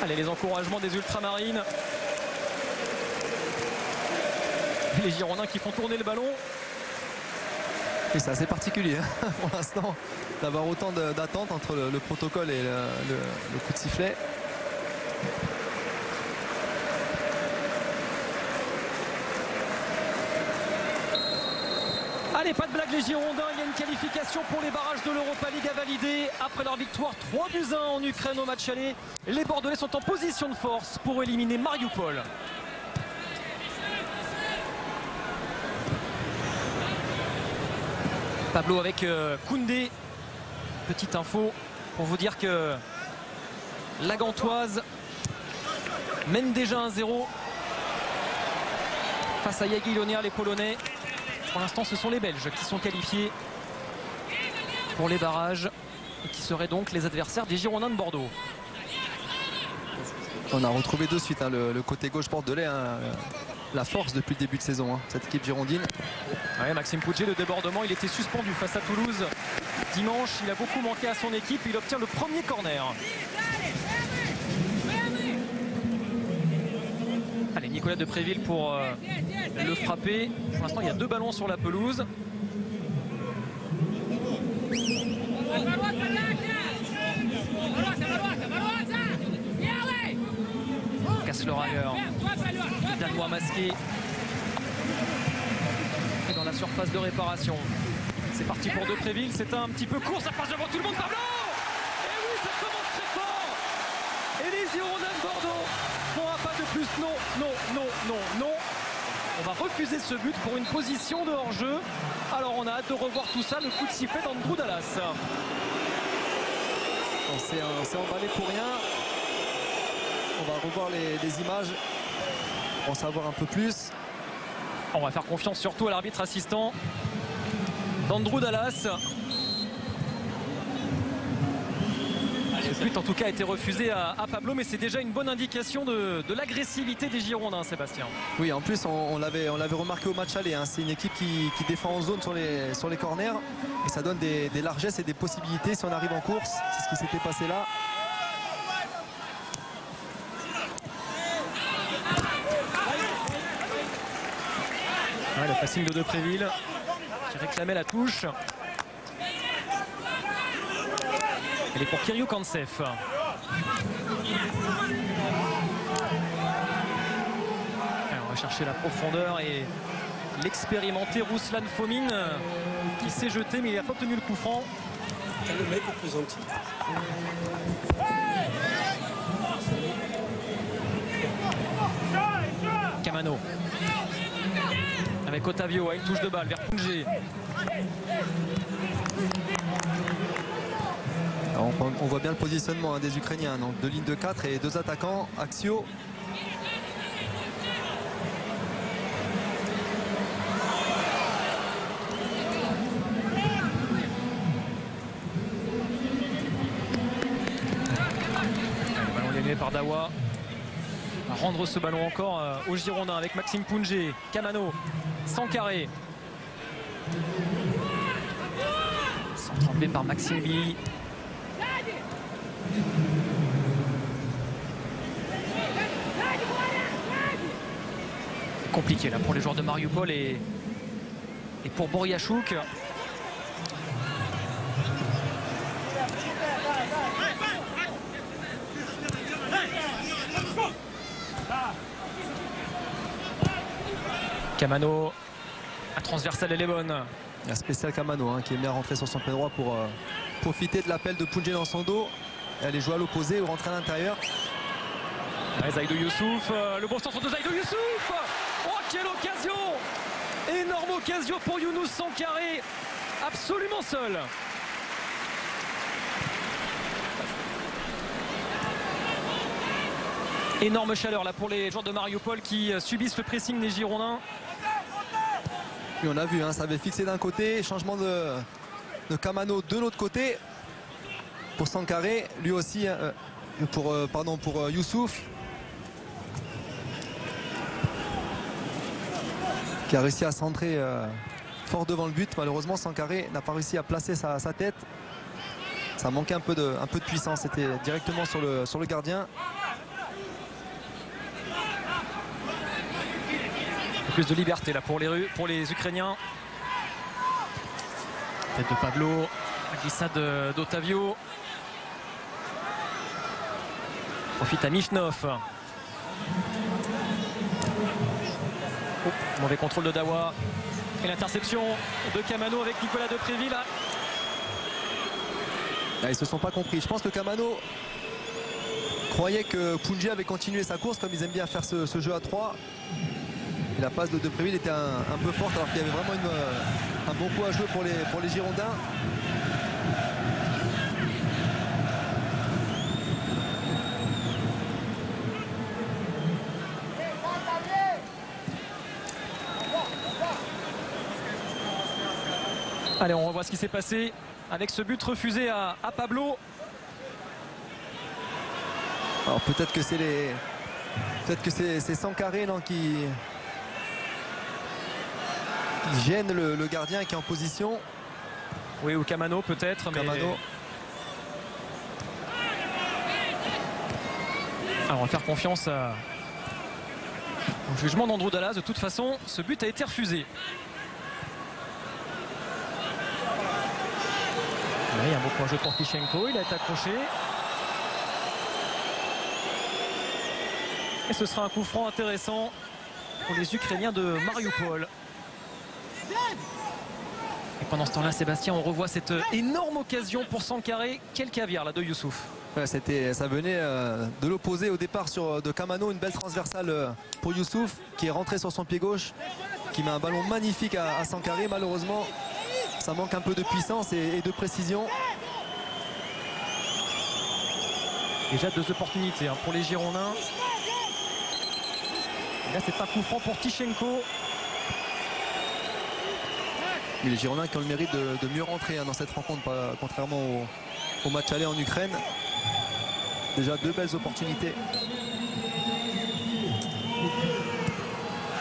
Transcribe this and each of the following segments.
Allez, les encouragements des Ultramarines. Les Girondins qui font tourner le ballon. Et c'est assez particulier hein, pour l'instant d'avoir autant d'attentes entre le protocole et le coup de sifflet. Allez, pas de blague les Girondins, il y a une qualification pour les barrages de l'Europa League à valider. Après leur victoire 3-1 en Ukraine au match aller, les Bordelais sont en position de force pour éliminer Mariupol. Pablo avec Koundé. Petite info pour vous dire que la Gantoise mène déjà 1-0 face à Jagiellonier, les Polonais. Pour l'instant, ce sont les Belges qui sont qualifiés pour les barrages et qui seraient donc les adversaires des Girondins de Bordeaux. On a retrouvé de suite hein, le côté gauche bordelais, hein, la force depuis le début de saison, hein, cette équipe girondine. Ouais, Maxime Pouget, le débordement, il était suspendu face à Toulouse dimanche. Il a beaucoup manqué à son équipe. Il obtient le premier corner. Allez, Nicolas Depréville pour le frapper. Pour l'instant, il y a 2 ballons sur la pelouse. Kessler-Hager, Danois masqué. Et dans la surface de réparation. C'est parti pour Depréville. C'est un petit peu court. Ça passe devant tout le monde. Pablo! Et oui, ça commence très fort. Et les Girondins de Bordeaux font un pas de plus. Non, non, non, non, non. On va refuser ce but pour une position de hors-jeu. Alors on a hâte de revoir tout ça. Le coup de sifflet d'Andrew Dallas. On s'est emballé pour rien. On va revoir les images pour en savoir un peu plus. On va faire confiance surtout à l'arbitre assistant d'Andrew Dallas. Ce but en tout cas a été refusé à Pablo, mais c'est déjà une bonne indication de l'agressivité des Girondins, Sébastien. Oui, en plus on l'avait remarqué au match aller, hein. C'est une équipe qui défend en zone sur les corners et ça donne des largesses et des possibilités si on arrive en course. C'est ce qui s'était passé là. Ouais, le passing de Depréville qui réclamait la touche. Elle est pour Kyriou Kantsev. Alors, on va chercher la profondeur et l'expérimenté Ruslan Fomin qui s'est jeté mais il n'a pas obtenu le coup franc. Le mec est plus gentil. Camano. Avec Otavio, une touche de balle vers Koundé. On voit bien le positionnement hein, des Ukrainiens. Donc 2 lignes de 4 et 2 attaquants axiaux. Le ballon éliminé par Dawa. On va rendre ce ballon encore aux Girondins avec Maxime Pouget, Camano, Sankaré. Centre par Maxime Billy. Compliqué là pour les joueurs de Mariupol et pour Boryachuk. Camano, la transversale elle est bonne. Il y a spécial Camano hein, qui est bien rentré sur son pied droit pour profiter de l'appel de Pouget dans son dos. Et aller jouer à l'opposé ou rentrer à l'intérieur. Zaïdou Youssouf, le bon centre de Zaïdou Youssouf. Oh, quelle occasion! Énorme occasion pour Younous Sankaré, absolument seul. Énorme chaleur là pour les joueurs de Mariupol qui subissent le pressing des Girondins. Et on a vu, hein, ça avait fixé d'un côté, changement de Camano de l'autre côté pour Sankaré, lui aussi pour Youssouf qui a réussi à centrer fort devant le but. Malheureusement Sankaré n'a pas réussi à placer sa tête. Ça manquait un peu de puissance, c'était directement sur le gardien. Plus de liberté là pour les Ukrainiens. Tête de Pablo, la glissade d'Otavio. Profite à Mishnov. Oh, mauvais contrôle de Dawa. Et l'interception de Kamano avec Nicolas Depréville. Ils ne se sont pas compris. Je pense que Kamano croyait que Pounji avait continué sa course comme ils aiment bien faire ce jeu à 3. Et la passe de Depréville était un peu forte alors qu'il y avait vraiment un bon coup à jouer pour les Girondins. Allez, on revoit ce qui s'est passé avec ce but refusé à Pablo. Alors peut-être que c'est Sankaré qui gêne le gardien qui est en position. Oui, ou Kamano peut-être. Kamano. Alors on va faire confiance au jugement d'Andrew Dallas. De toute façon, ce but a été refusé. Il y a un beau point de jeu pour Tichenko, il a été accroché. Et ce sera un coup franc intéressant pour les Ukrainiens de Mariupol. Et pendant ce temps-là, Sébastien, on revoit cette énorme occasion pour Sankaré. Quel caviar là de Youssouf. Ouais, ça venait de l'opposé au départ de Kamano, une belle transversale pour Youssouf qui est rentré sur son pied gauche, qui met un ballon magnifique à Sankaré. Malheureusement, ça manque un peu de puissance et de précision. Déjà 2 opportunités pour les Girondins. Et là, c'est un coup franc pour Tichenko. Mais les Girondins qui ont le mérite de mieux rentrer dans cette rencontre, contrairement au match aller en Ukraine. Déjà 2 belles opportunités.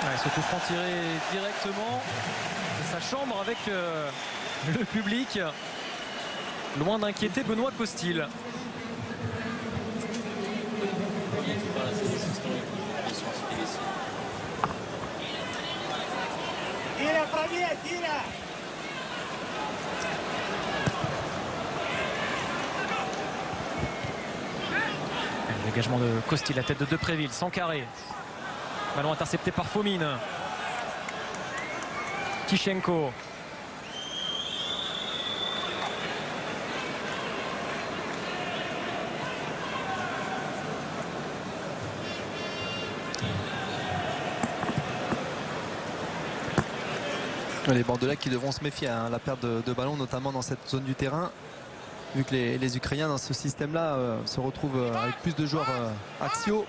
Ouais, ce coup franc tiré directement de sa chambre avec le public. Loin d'inquiéter Benoît Costil. Le dégagement de Costil, la tête de Depréville, Sankaré. Ballon intercepté par Fomine. Tichenko. Les Bordelais qui devront se méfier la perte de ballon, notamment dans cette zone du terrain, vu que les Ukrainiens dans ce système-là se retrouvent avec plus de joueurs axiaux.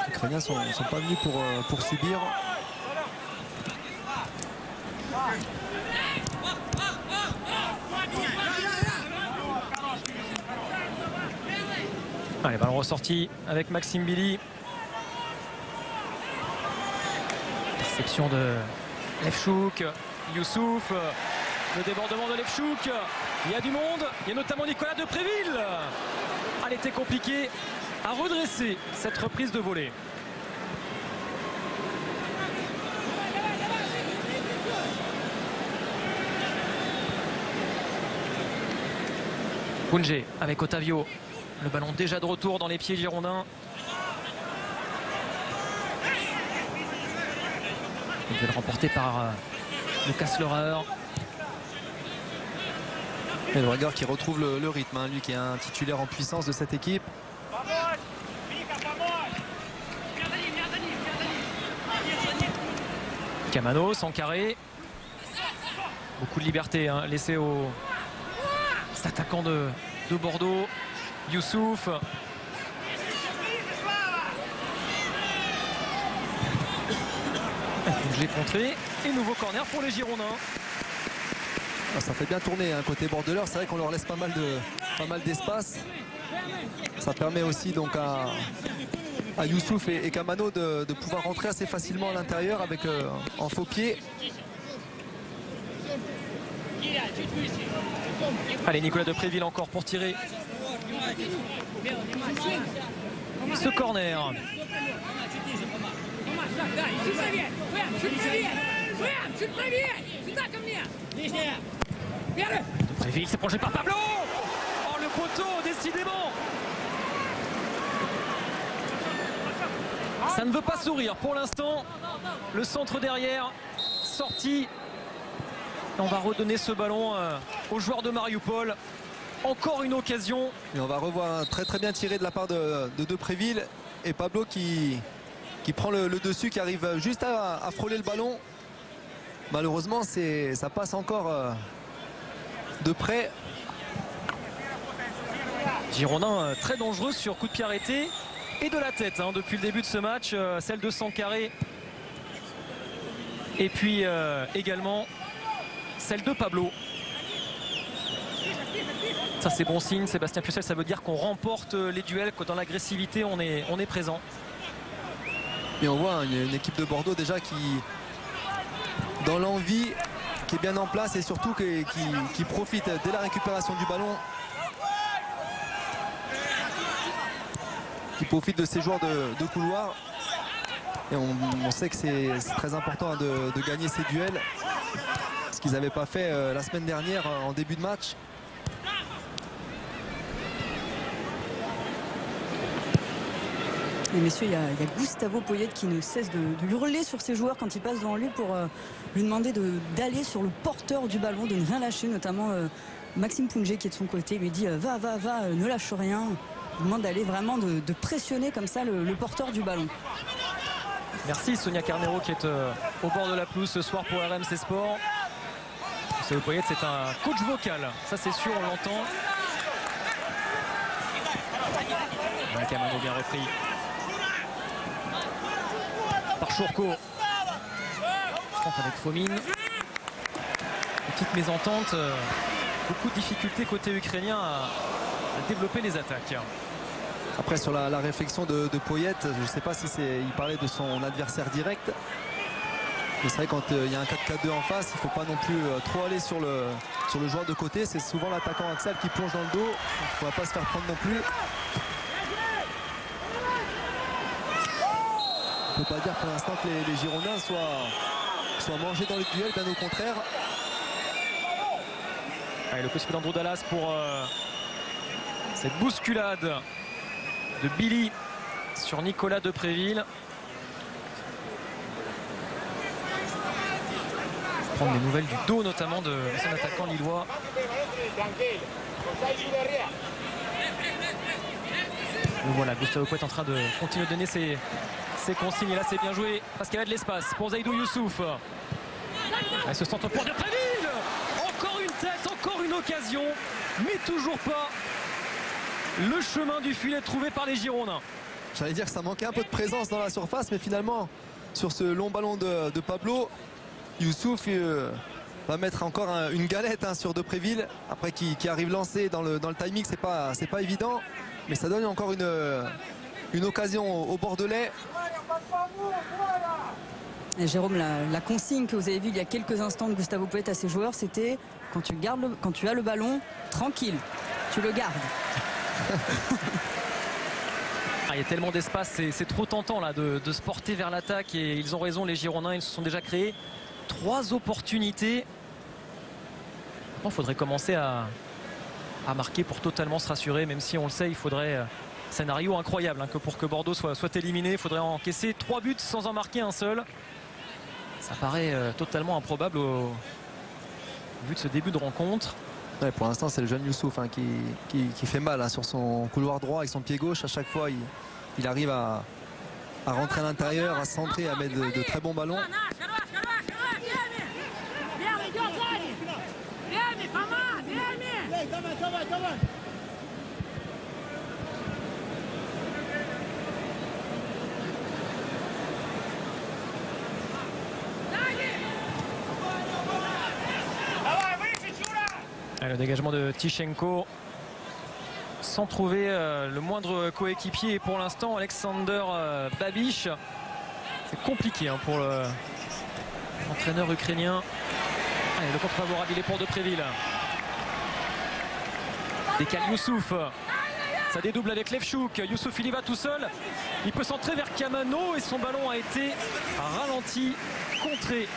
Les Ukrainiens ne sont pas venus pour subir. Allez, ballon ressorti avec Maxime Billy. Interception de Lefchouk, Youssouf, le débordement de Lefchouk. Il y a du monde, il y a notamment Nicolas Depréville. Elle était compliquée à redresser cette reprise de volée. Pounji avec Otavio. Le ballon déjà de retour dans les pieds girondins. Il veut le remporter par Lucas Lehrer. Et le Dragueur qui retrouve le rythme, lui qui est un titulaire en puissance de cette équipe. Kamano, Sankaré. Beaucoup de liberté laissée au attaquant de Bordeaux. Youssouf. J'ai contré. Et nouveau corner pour les Girondins. Ça fait bien tourner côté bordeleur. C'est vrai qu'on leur laisse pas mal d'espace. Ça permet aussi donc à à Youssouf et Kamano de pouvoir rentrer assez facilement à l'intérieur avec en faux pied. Allez, Nicolas Depréville encore pour tirer ce corner. Depréville s'est prolongé par Pablo. Oh, le poteau, décidément. Ça ne veut pas sourire pour l'instant. Le centre derrière, sorti. On va redonner ce ballon aux joueurs de Mariupol. Encore une occasion. Et on va revoir un très bien tiré de la part de Depréville. Et Pablo qui prend le dessus, qui arrive juste à frôler le ballon. Malheureusement, ça passe encore de près. Girondin très dangereux sur coup de pied arrêté et de la tête depuis le début de ce match. Celle de Sankaré. Et puis également celle de Pablo. Ça c'est bon signe, Sébastien Pucel, ça veut dire qu'on remporte les duels, que dans l'agressivité on est présent. Et on voit une équipe de Bordeaux déjà qui, dans l'envie, qui est bien en place et surtout qui profite dès la récupération du ballon. Qui profite de ces joueurs de couloir. Et on sait que c'est très important de gagner ces duels. Ce qu'ils n'avaient pas fait la semaine dernière en début de match. Et messieurs, il y a Gustavo Poyet qui ne cesse de hurler sur ses joueurs quand ils passent devant lui pour lui demander d'aller sur le porteur du ballon, de ne rien lâcher, notamment Maxime Poungé qui est de son côté, lui dit va, ne lâche rien. Il demande d'aller vraiment de pressionner comme ça le porteur du ballon. Merci Sonia Carnero qui est au bord de la pelouse ce soir pour RMC Sport. Gustavo Poyet, c'est un coach vocal, ça c'est sûr, on l'entend. Kamano bien repris par Chourko. Je compte avec Fomine. Petite mésentente. Beaucoup de difficultés côté ukrainien à développer les attaques. Après sur la réflexion de Poyet, je ne sais pas si il parlait de son adversaire direct. Mais c'est vrai quand il y a un 4-4-2 en face, il ne faut pas non plus trop aller sur le joueur de côté. C'est souvent l'attaquant Axel qui plonge dans le dos. Il ne faut pas se faire prendre non plus. On ne peut pas dire pour l'instant que les Girondins soient mangés dans le duel, bien au contraire. Allez, le coup d'Andrew Dallas pour cette bousculade de Billy sur Nicolas Depréville. Prendre des nouvelles du dos notamment de son attaquant lillois. Donc voilà, Gustavo Poyet en train de continuer de donner ses consignes. Et là c'est bien joué parce qu'il y avait de l'espace pour Zaïdou Youssouf. Elle se centre pour Depréville. Encore une tête, encore une occasion, mais toujours pas le chemin du filet trouvé par les Girondins. J'allais dire que ça manquait un peu de présence dans la surface, mais finalement sur ce long ballon de Pablo, Youssouf va mettre encore une galette sur Depréville. Après qui arrive lancé dans le timing, c'est pas évident, mais ça donne encore une occasion aux Bordelais. Et Jérôme, la consigne que vous avez vue il y a quelques instants de Gustavo Poyet à ses joueurs, c'était quand tu as le ballon, tranquille, tu le gardes. Il y a tellement d'espace, c'est trop tentant là de se porter vers l'attaque et ils ont raison les Girondins, ils se sont déjà créés 3 opportunités. Il faudrait commencer à marquer pour totalement se rassurer, même si on le sait, il faudrait scénario incroyable pour que Bordeaux soit éliminé. Il faudrait encaisser 3 buts sans en marquer un seul. Ça paraît totalement improbable au vu de ce début de rencontre. Ouais, pour l'instant c'est le jeune Youssouf qui fait mal sur son couloir droit avec son pied gauche. À chaque fois il arrive à rentrer à l'intérieur, à centrer, à mettre de très bons ballons. Le dégagement de Tichenko sans trouver le moindre coéquipier. Et pour l'instant, Alexander Babiš, c'est compliqué pour l'entraîneur ukrainien. Allez, le contre favorable, il est pour Depréville. Décale Youssouf. Ça dédouble avec Levchuk. Youssouf, il y va tout seul. Il peut centrer vers Kamano et son ballon a été ralenti, contré.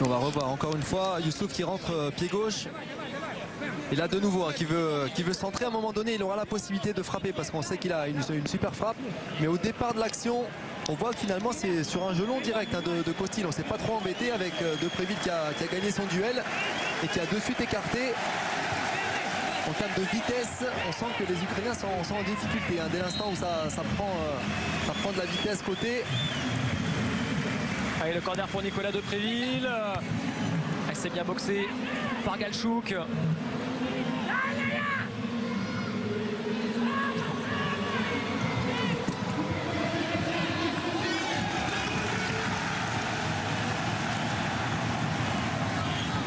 On va revoir encore une fois Youssouf qui rentre pied gauche. Et là de nouveau qui veut centrer. À un moment donné, il aura la possibilité de frapper parce qu'on sait qu'il a une super frappe. Mais au départ de l'action, on voit que finalement c'est sur un gelon direct de Costil. On ne s'est pas trop embêté avec Depréville qui a gagné son duel et qui a de suite écarté. En termes de vitesse, on sent que les Ukrainiens sont en difficulté. Dès l'instant où ça prend de la vitesse côté. Allez, le corner pour Nicolas Depréville. Elle s'est bien boxée par Galchuk.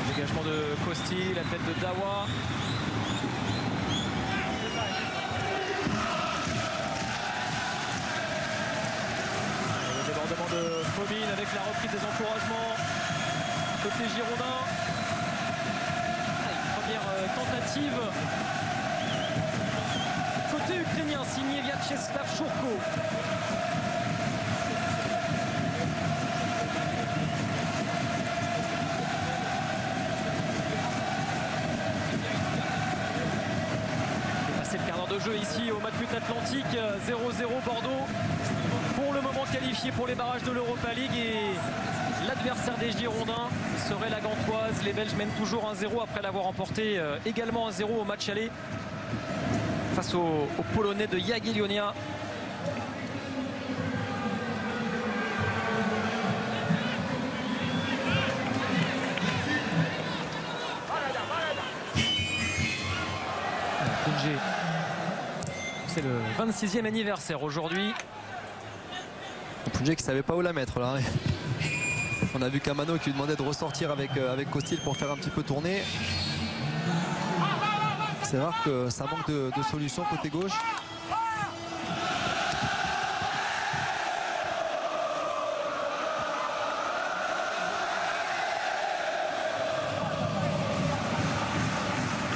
Dégagement de Costil, la tête de Dawa. Le débordement de Fomine avec la reprise des encouragements côté girondin. Première tentative côté ukrainien signé Vyacheslav Shurko. C'est le quart d'heure de jeu ici au Matmut Atlantique. 0-0 Bordeaux pour le moment qualifié pour les barrages de l'Europa League, et l'adversaire des Girondins serait la Gantoise. Les Belges mènent toujours 1-0 après l'avoir emporté également 1-0 au match aller face aux Polonais de Jagiellonia. C'est le 26e anniversaire aujourd'hui. Punjé qui savait pas où la mettre là. On a vu Kamano qui lui demandait de ressortir avec Costil pour faire un petit peu tourner. C'est rare que ça manque de solutions côté gauche.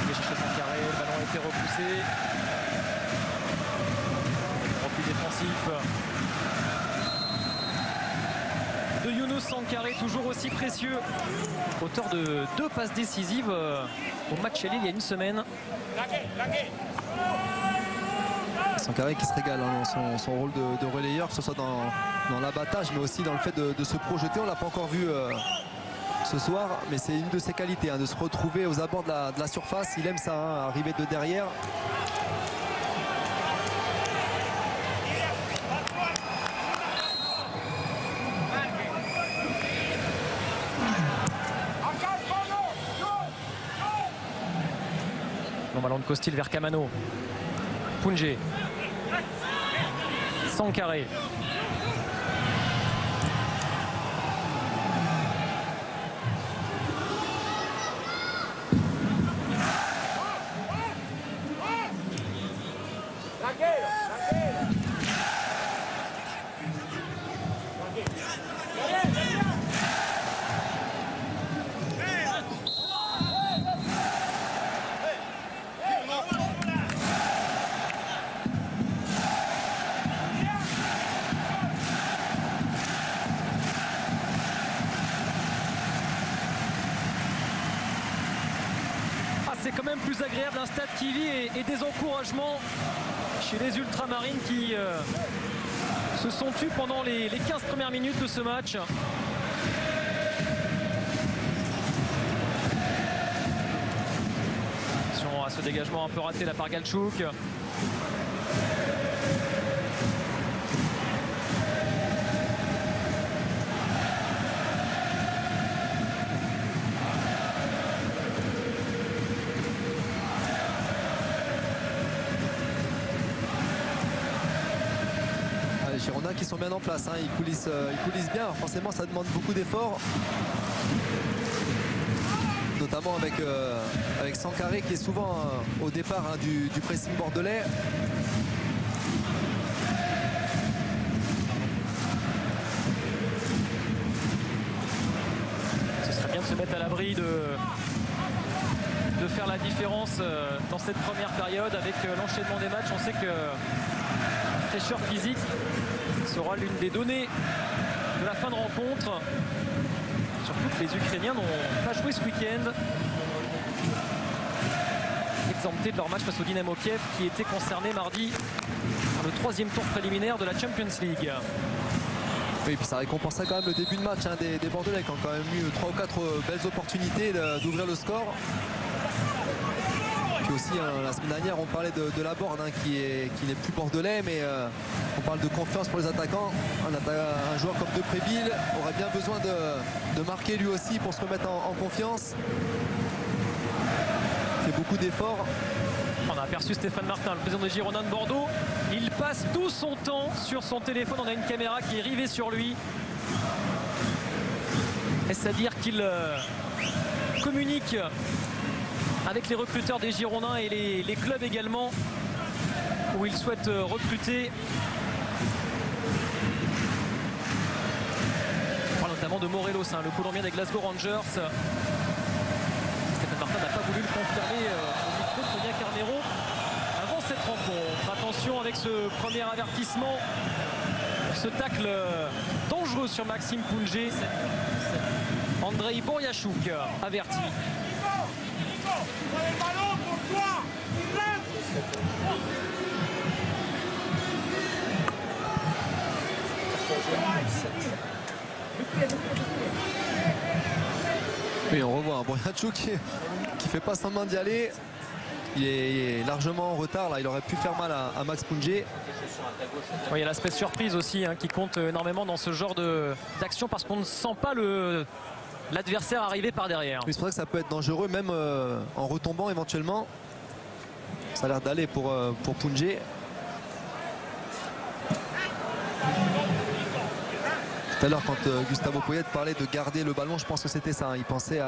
Il est cherché son carré, le ballon a été repoussé. Repli défensif de Younous Sankaré, toujours aussi précieux, auteur de 2 passes décisives au match aller il y a une semaine. Sankaré qui se régale dans son rôle de relayeur, que ce soit dans l'abattage mais aussi dans le fait de se projeter. On l'a pas encore vu ce soir, mais c'est une de ses qualités, de se retrouver aux abords de la surface. Il aime ça, arriver de derrière. Long ballon de Costil vers Kamano. Punjé. Sankaré. C'est quand même plus agréable, un stade qui vit et des encouragements chez les ultramarines qui se sont tus pendant les 15 premières minutes de ce match. Attention à ce dégagement un peu raté là par Galchuk. Les Girondins qui sont bien en place, ils coulissent bien. Alors forcément ça demande beaucoup d'efforts, notamment avec Sankaré qui est souvent au départ du pressing bordelais. Ce serait bien de se mettre à l'abri de faire la différence dans cette première période avec l'enchaînement des matchs. On sait que la fraîcheur physique sera l'une des données de la fin de rencontre. Surtout que les Ukrainiens n'ont pas joué ce week-end, exemptés de leur match face au Dynamo Kiev qui était concerné mardi par le 3e tour préliminaire de la Champions League. Oui, et puis ça récompensera quand même le début de match des Bordelais qui ont quand même eu 3 ou 4 belles opportunités d'ouvrir le score. Puis aussi la semaine dernière on parlait de la Borde qui n'est plus bordelais, mais on parle de confiance pour les attaquants. Un joueur comme Depréville aurait bien besoin de marquer lui aussi pour se remettre en confiance. Il fait beaucoup d'efforts. On a aperçu Stéphane Martin, le président des Girondins de Bordeaux. Il passe tout son temps sur son téléphone. On a une caméra qui est rivée sur lui. Est-ce à dire qu'il communique avec les recruteurs des Girondins et les clubs également où il souhaite recruter? On parle notamment de Morelos, le Colombien des Glasgow Rangers. Stéphane Martin n'a pas voulu le confirmer au micro de Sonia Carnero avant cette rencontre. Attention avec ce premier avertissement, ce tacle dangereux sur Maxime Pounjé. Andrei Boryachuk averti. Oui, on revoit un Boryachuk qui fait pas semblant d'y aller. Il est largement en retard là, il aurait pu faire mal à Max Pounjé. Oui, il y a l'aspect surprise aussi qui compte énormément dans ce genre d'action parce qu'on ne sent pas l'adversaire arriver par derrière. Oui, c'est vrai que ça peut être dangereux même en retombant éventuellement. Ça a l'air d'aller pour Pounjé. Tout à l'heure quand Gustavo Poyet parlait de garder le ballon, je pense que c'était ça. Il pensait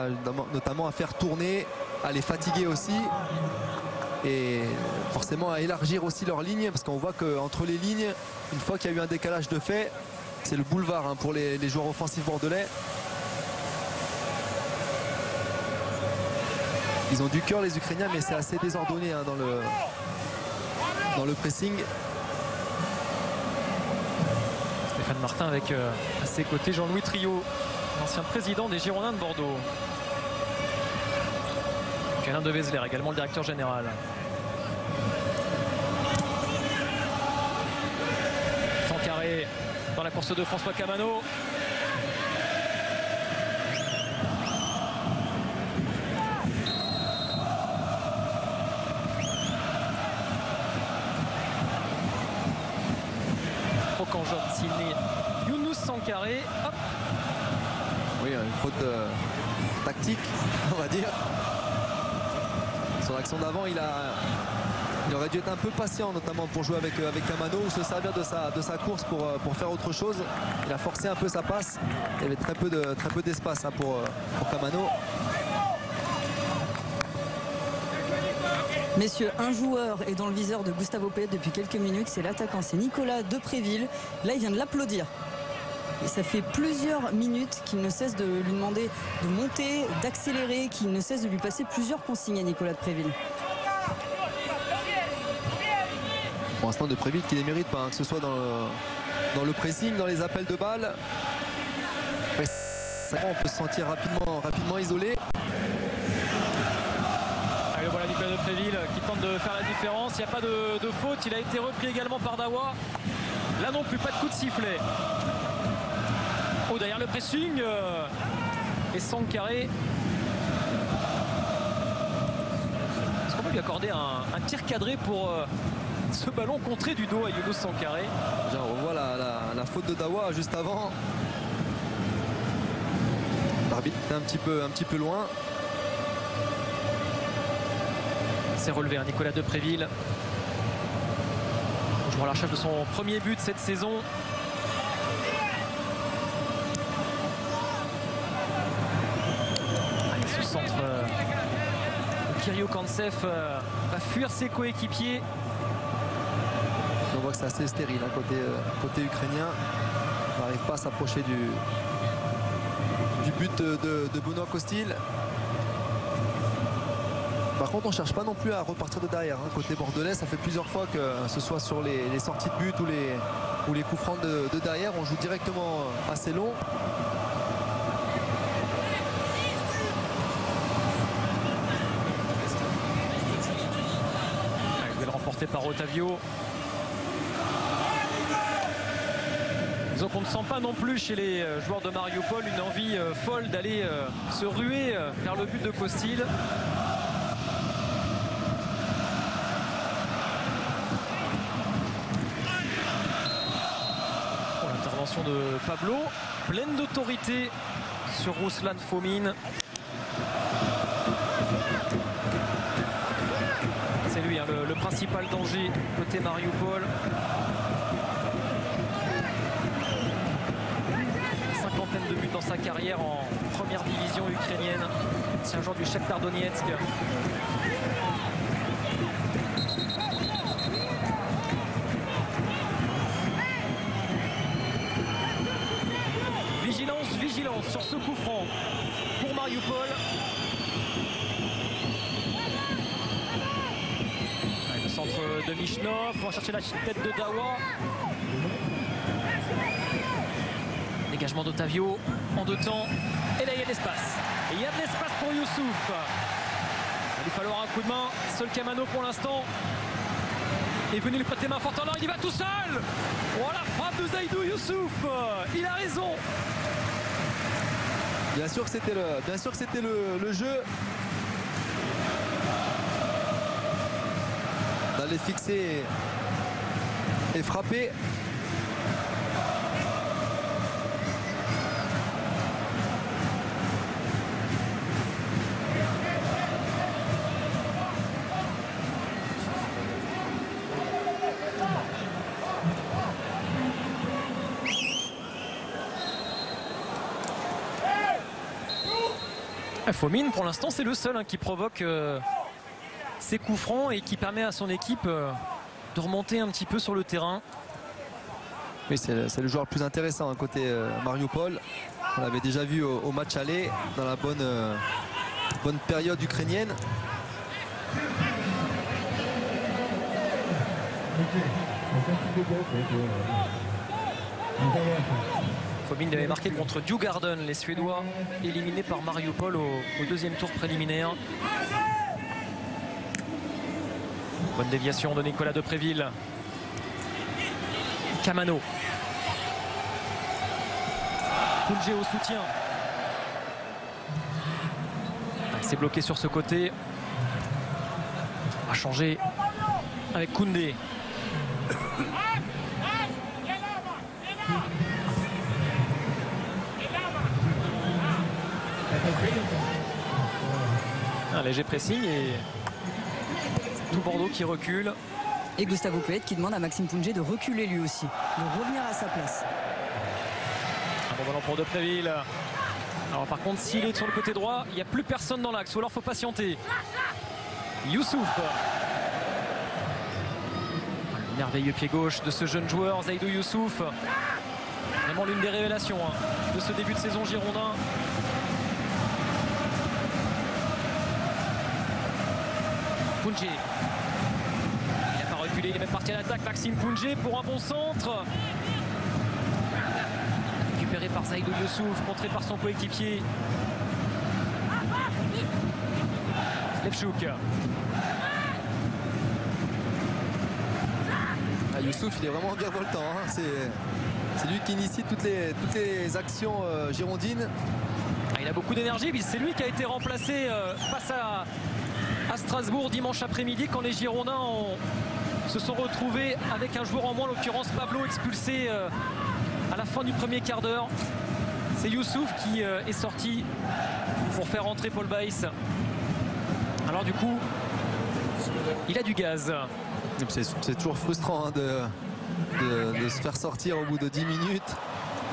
notamment à faire tourner, à les fatiguer aussi. Et forcément à élargir aussi leur ligne, parce qu'on voit qu'entre les lignes, une fois qu'il y a eu un décalage de fait, c'est le boulevard pour les joueurs offensifs bordelais. Ils ont du cœur les Ukrainiens, mais c'est assez désordonné dans le pressing. Stéphane Martin avec à ses côtés Jean-Louis Triot, l'ancien président des Girondins de Bordeaux. Alain de Weseler, également le directeur général. Sankaré dans la course de François Camano. Croquant jaune signé Younous Sankaré. Hop. Oui, une faute tactique, on va dire. Sur l'action d'avant, il aurait dû être un peu patient, notamment pour jouer avec Camano, ou se servir de sa course pour faire autre chose. Il a forcé un peu sa passe. Il y avait très peu d'espace pour Camano. Messieurs, un joueur est dans le viseur de Gustavo Poyet depuis quelques minutes. C'est l'attaquant, c'est Nicolas Depréville. Là, il vient de l'applaudir. Et ça fait plusieurs minutes qu'il ne cesse de lui demander de monter, d'accélérer, qu'il ne cesse de lui passer plusieurs consignes à Nicolas Depréville. Pour l'instant, Depréville qui les mérite pas, que ce soit dans le pressing, dans les appels de balles. On peut se sentir rapidement isolé. Allez, voilà Nicolas Depréville qui tente de faire la différence. Il n'y a pas de faute. Il a été repris également par Dawa. Là non plus, pas de coup de sifflet. Oh, derrière le pressing et Sankaré. Est-ce qu'on peut lui accorder un tir cadré pour ce ballon contré du dos à Younous Sankaré? Déjà, on revoit la faute de Dawa juste avant. L'arbitre était un petit peu loin. C'est relevé Nicolas Depréville. Joueur à la recherche de son premier but cette saison. Allez, ce centre Kirill Kantsev va fuir ses coéquipiers. On voit que c'est assez stérile hein, côté ukrainien. On n'arrive pas à s'approcher du but de Benoît Costil. Par contre, on ne cherche pas non plus à repartir de derrière. Hein. Côté bordelais, ça fait plusieurs fois que ce soit sur les sorties de but ou les coups francs de derrière, on joue directement assez long. Duel remporté par Otavio. Disons qu'on ne sent pas non plus chez les joueurs de Mariupol une envie folle d'aller se ruer vers le but de Costil. De Pablo, pleine d'autorité sur Ruslan Fomin. C'est lui hein, le principal danger côté Mariupol. Cinquantaine de buts dans sa carrière en première division ukrainienne. C'est un joueur du Shakhtar Donetsk. Vigilance sur ce coup franc pour Mariupol. Le centre de Mishnov, on va chercher la tête de Dawa. Dégagement d'Otavio en deux temps. Et là il y a de l'espace. Et il y a de l'espace pour Youssouf. Il va lui falloir un coup de main. Seul Kamano pour l'instant est venu lui prêter main forte en l'air. Il y va tout seul. Oh la frappe de Zaidou Youssouf. Il a raison. Bien sûr que c'était le jeu. D'aller fixer et frapper. Fomin, pour l'instant, c'est le seul hein, qui provoque ses coups francs et qui permet à son équipe de remonter un petit peu sur le terrain. Oui, c'est le joueur le plus intéressant hein, côté Mariupol. On l'avait déjà vu au match aller, dans la bonne période ukrainienne. Fomin avait marqué contre Djurgården, les Suédois éliminés par Mariupol au deuxième tour préliminaire. Bonne déviation de Nicolas Depréville. Kamano. Koundé au soutien. C'est bloqué sur ce côté. On va changer avec Koundé. Un léger pressing et tout Bordeaux qui recule. Et Gustavo Poyet qui demande à Maxime Pounjé de reculer lui aussi, de revenir à sa place. Un bon ballon pour Depréville. Alors par contre, s'il est sur le côté droit, il n'y a plus personne dans l'axe, ou alors il faut patienter. Youssouf. Le merveilleux pied gauche de ce jeune joueur, Zaidou Youssouf. Vraiment l'une des révélations hein, de ce début de saison girondin. Pounjé. Il n'a pas reculé, il est même parti à l'attaque. Maxime Pounjé pour un bon centre. Récupéré par Zaidou Youssouf, contré par son coéquipier. Levchouk. Youssouf, il est vraiment virevoltant. Hein. C'est lui qui initie toutes les actions girondines. Il a beaucoup d'énergie, c'est lui qui a été remplacé face à Strasbourg dimanche après-midi quand les Girondins se sont retrouvés avec un joueur en moins, en l'occurrence Pablo, expulsé à la fin du premier quart d'heure. C'est Youssouf qui est sorti pour faire entrer Paul Baïs. Alors du coup, il a du gaz. C'est toujours frustrant hein, de se faire sortir au bout de 10 minutes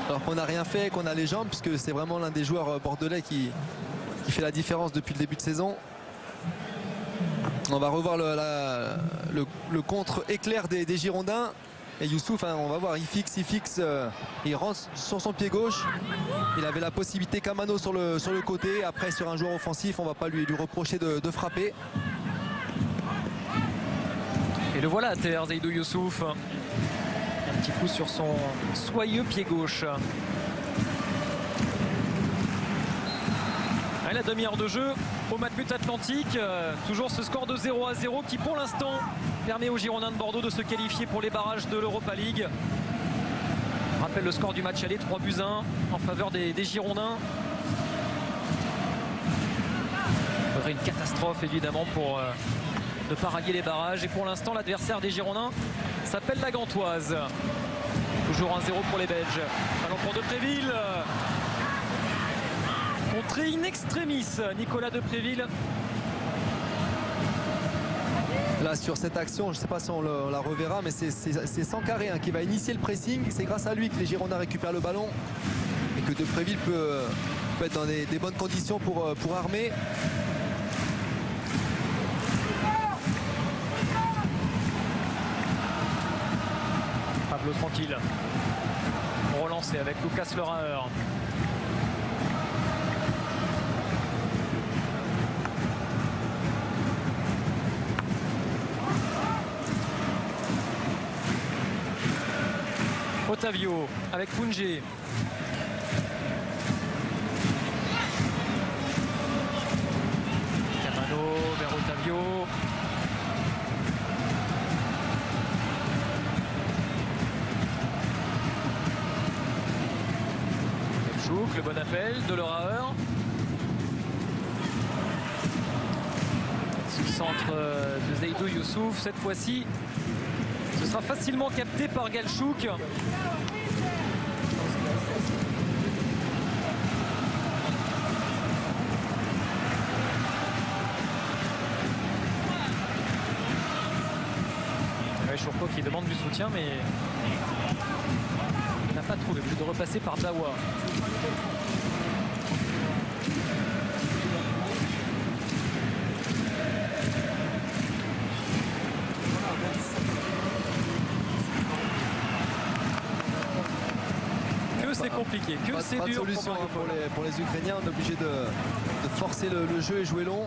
alors qu'on n'a rien fait, qu'on a les jambes, puisque c'est vraiment l'un des joueurs bordelais qui fait la différence depuis le début de saison. On va revoir le contre éclair des Girondins. Et Youssouf, hein, on va voir, il fixe, il rentre sur son pied gauche. Il avait la possibilité Kamano sur le côté. Après, sur un joueur offensif, on ne va pas lui reprocher de frapper. Et le voilà à terre, Zaïdou Youssouf. Un petit coup sur son soyeux pied gauche. Et la demi-heure de jeu au Matmut Atlantique. Toujours ce score de 0-0 qui, pour l'instant, permet aux Girondins de Bordeaux de se qualifier pour les barrages de l'Europa League. Je rappelle le score du match aller, 3-1 en faveur des Girondins. Il faudrait une catastrophe évidemment pour ne pas rallier les barrages. Et pour l'instant, l'adversaire des Girondins s'appelle la Gantoise. Toujours 1-0 pour les Belges. Ballon pour Depréville. Contré in extremis, Nicolas Depréville. Là sur cette action, je ne sais pas si on la reverra, mais c'est Sankaré hein, qui va initier le pressing. C'est grâce à lui que les Girondins récupèrent le ballon et que Depréville peut être dans des bonnes conditions pour armer. Pablo tranquille. Relancé avec Lucas Leraer. Otavio avec Pungé. Kamano vers Otavio. Chouk, le bon appel de Leraer. Ce centre de Zaïdou Youssouf cette fois-ci. Ce sera facilement capté par Galchouk. Chourko qui demande du soutien, mais il n'a pas trouvé. Plus de repasser par Dawa. C'est compliqué, que c'est dur. Pas de solution pour les Ukrainiens, on est obligé de forcer le jeu et jouer long.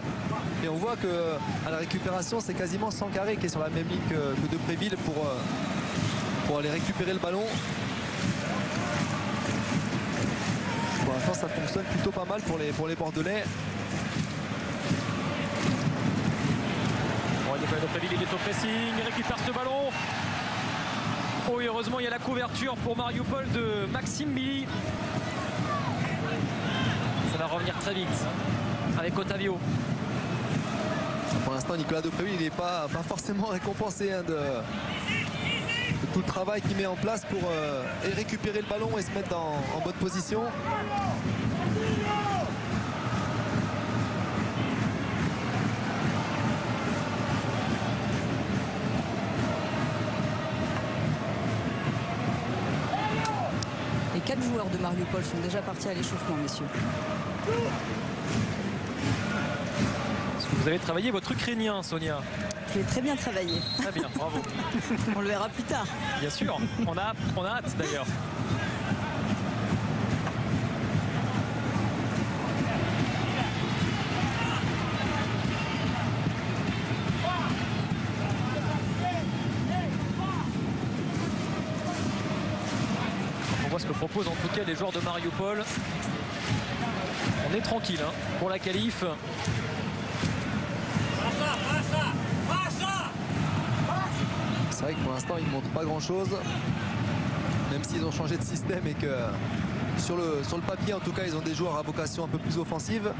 Et on voit que à la récupération, c'est quasiment Sankaré qui est sur la même ligne que Depréville pour aller récupérer le ballon. Pour l'instant, ça fonctionne plutôt pas mal pour les Bordelais. Bon, Nicolas Depréville, il est au pressing, il récupère ce ballon. Oh, et heureusement, il y a la couverture pour Mariupol de Maxime Billy. Ça va revenir très vite avec Otavio. Pour l'instant, Nicolas Depréville, il n'est pas forcément récompensé hein, de tout le travail qu'il met en place pour récupérer le ballon et se mettre en bonne position. Les 4 joueurs de Mariupol sont déjà partis à l'échauffement, messieurs. Est-ce que vous avez travaillé votre ukrainien, Sonia? Je l'ai très bien travaillé. Très bien, bravo. On le verra plus tard. Bien sûr, on a hâte d'ailleurs. On voit ce que proposent en tout cas les joueurs de Mariupol. On est tranquille hein, pour la qualif. C'est vrai que pour l'instant, ils ne montrent pas grand-chose. Même s'ils ont changé de système et que sur le papier, en tout cas, ils ont des joueurs à vocation un peu plus offensive.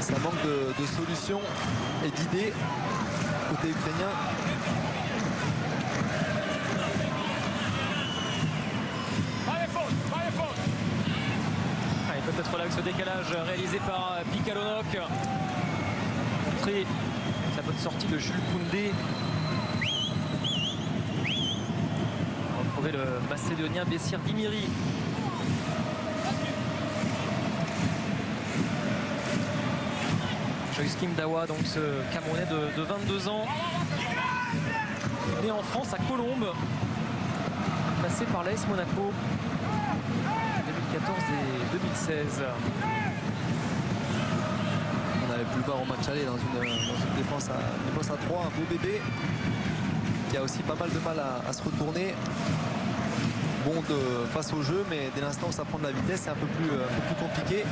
Ça manque de solutions et d'idées côté ukrainien. Peut-être là avec ce décalage réalisé par Pikalonok. Très la bonne sortie de Jules Koundé. On va retrouver le Macédonien Bessir Dimiri. Joyce Kim Dawa, donc ce Camerounais de 22 ans, né en France à Colombes, passé par l'AS Monaco 2014 et 2016. On avait pu le voir au match aller dans une défense à 3, un beau bébé qui a aussi pas mal de mal à se retourner. Bon face au jeu, mais dès l'instant où ça prend de la vitesse, c'est un peu plus compliqué.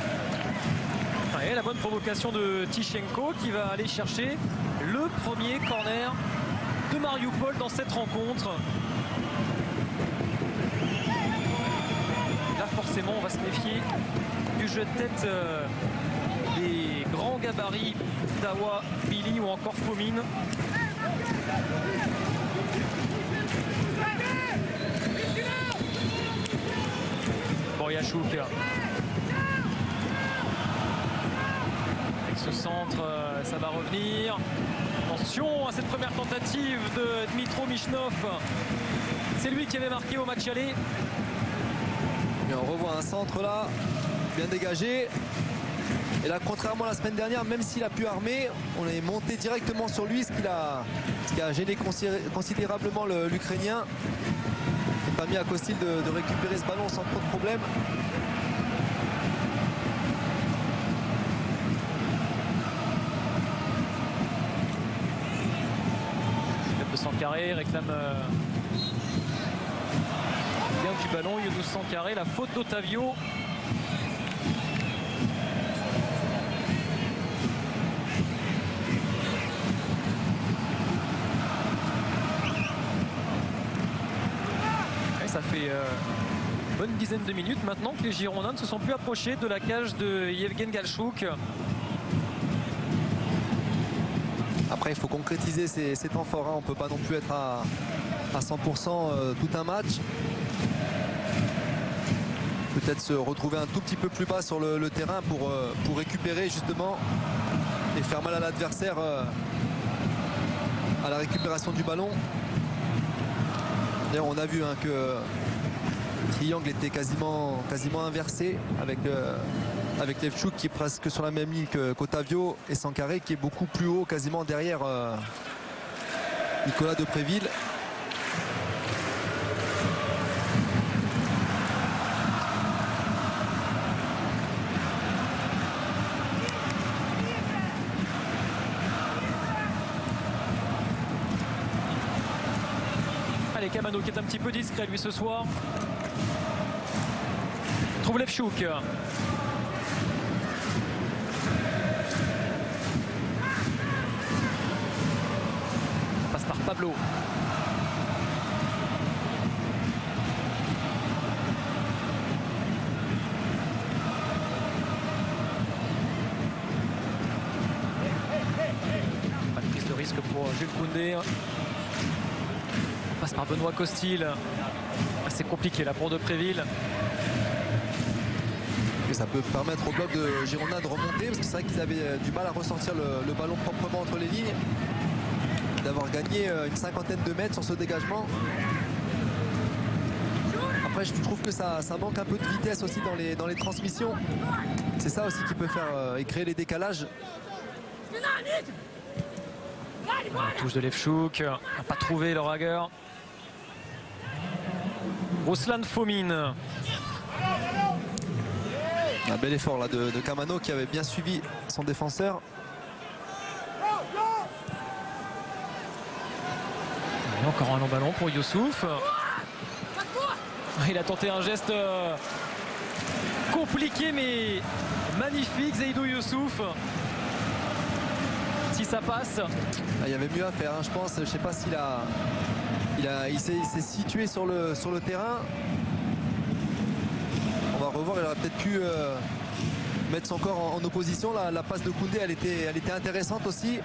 Et la bonne provocation de Tichenko qui va aller chercher le premier corner de Mariupol dans cette rencontre. Là forcément on va se méfier du jeu de tête des grands gabarits Dawa, Billy ou encore Fomine. Boryachuk avec ce centre, ça va revenir. Attention à cette première tentative de Dmitro Michnov. C'est lui qui avait marqué au match aller. Et on revoit un centre là, bien dégagé. Et là, contrairement à la semaine dernière, même s'il a pu armer, on est monté directement sur lui, ce qui a gêné considérablement l'Ukrainien. Il n'a pas mis à Kostil de récupérer ce ballon sans trop de problème. Sankaré réclame bien du ballon. Younous Sankaré, la faute d'Otavio. Et ça fait une bonne dizaine de minutes maintenant que les Girondins ne se sont plus approchés de la cage de Yevgen Galchouk. Après, il faut concrétiser ces temps forts. On ne peut pas non plus être à 100% tout un match. Peut-être se retrouver un tout petit peu plus bas sur le terrain pour récupérer justement et faire mal à l'adversaire à la récupération du ballon. D'ailleurs, on a vu que le triangle était quasiment inversé avec Levchuk qui est presque sur la même ligne qu'Otavio et Sankaré qui est beaucoup plus haut, quasiment derrière Nicolas Depréville. Allez, Kamano qui est un petit peu discret lui ce soir. Trouve Levchuk. Passe par Pablo. Pas de prise de risque pour Jules Koundé. Passe par Benoît Costil. C'est compliqué là pour Depréville. Et ça peut permettre au bloc de Girondins de remonter parce que c'est vrai qu'ils avaient du mal à ressortir le ballon proprement entre les lignes. D'avoir gagné une cinquantaine de mètres sur ce dégagement. Après, je trouve que ça manque un peu de vitesse aussi dans les transmissions. C'est ça aussi qui peut faire et créer les décalages. Touche de Levchuk, n'a pas trouvé le Rager. Ruslan Fomine. Un bel effort là de Kamano qui avait bien suivi son défenseur. Et encore un long ballon pour Youssouf. Il a tenté un geste compliqué mais magnifique, Zaidou Youssouf. Si ça passe. Il y avait mieux à faire, je pense. Je ne sais pas s'il il s'est situé sur le terrain. On va revoir, il aurait peut-être pu mettre son corps en opposition. La passe de Koundé, elle était intéressante aussi.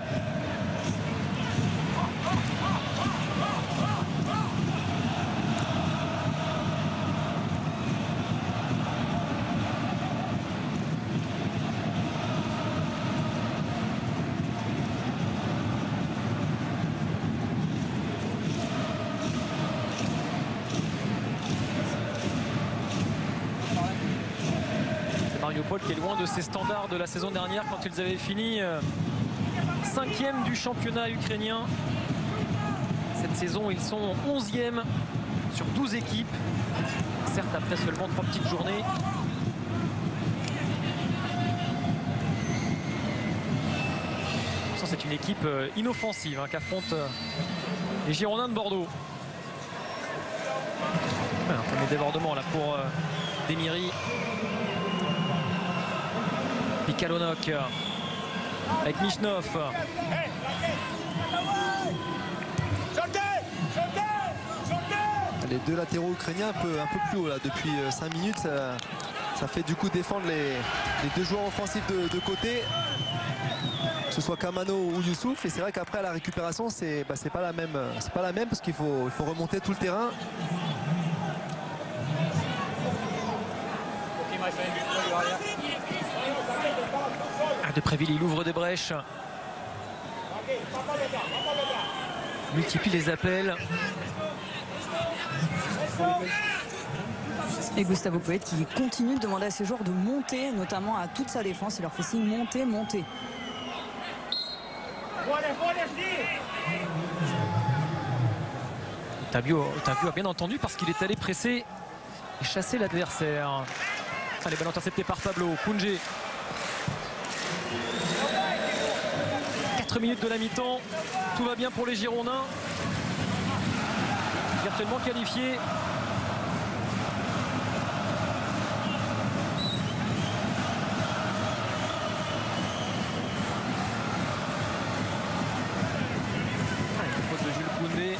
Mariupol qui est loin de ses standards de la saison dernière quand ils avaient fini 5e du championnat ukrainien. Cette saison, ils sont 11e sur 12 équipes. Certes, après seulement 3 petites journées. C'est une équipe inoffensive hein, qu'affronte les Girondins de Bordeaux. Un premier débordement là pour Demiri. Pikalonok avec Mishnov. Les deux latéraux ukrainiens un peu plus haut là depuis 5 minutes. Ça fait du coup défendre les deux joueurs offensifs de côté, que ce soit Kamano ou Youssouf. Et c'est vrai qu'après à la récupération c'est pas la même parce qu'il faut remonter tout le terrain. Depréville, il ouvre des brèches, multiplie les appels. Et Gustavo Poyet qui continue de demander à ses joueurs de monter, notamment à toute sa défense. Il leur fait signe monter, monter. Otavio a bien entendu parce qu'il est allé presser et chasser l'adversaire. Allez, balle interceptée par Pablo. Koundé. 4 minutes de la mi-temps. Tout va bien pour les Girondins. Virtuellement qualifiés. Faute de Jules Koundé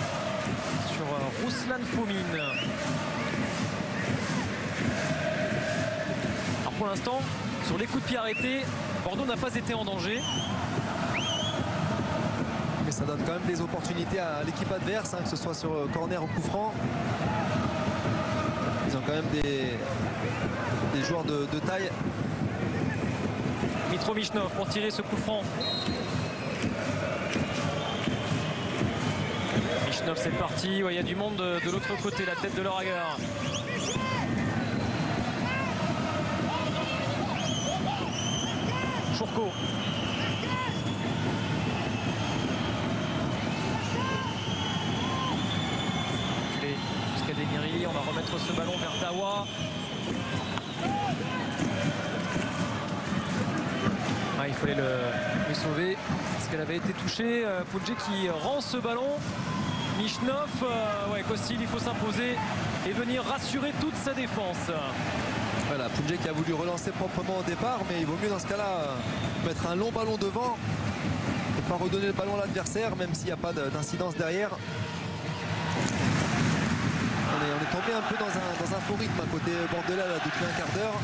sur Ruslan Fomin. Alors pour l'instant, sur les coups de pied arrêtés, Bordeaux n'a pas été en danger. Mais ça donne quand même des opportunités à l'équipe adverse, hein, que ce soit sur corner ou coup franc. Ils ont quand même des joueurs de taille. Mitro Mishnov pour tirer ce coup franc. Mishnov, c'est parti. Ouais, il y a du monde de l'autre côté, la tête de l'Orager. Chourko. Jusqu'à Demiri, on va remettre ce ballon vers Dawa. Ah, il fallait le sauver parce qu'elle avait été touchée. Poudjé qui rend ce ballon. Mishnov, ouais, Kostil, il faut s'imposer et venir rassurer toute sa défense. Voilà, Poudjé qui a voulu relancer proprement au départ, mais il vaut mieux dans ce cas-là mettre un long ballon devant et pas redonner le ballon à l'adversaire, même s'il n'y a pas d'incidence derrière. On est tombé un peu dans un faux rythme à côté bordelais là, depuis un quart d'heure.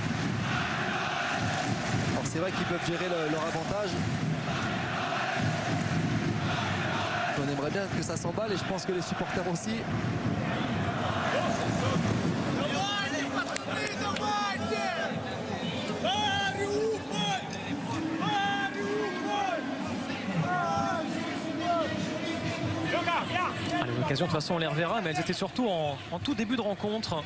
Alors c'est vrai qu'ils peuvent gérer leur avantage. On aimerait bien que ça s'emballe et je pense que les supporters aussi. L'occasion, de toute façon, on les reverra, mais elles étaient surtout en tout début de rencontre.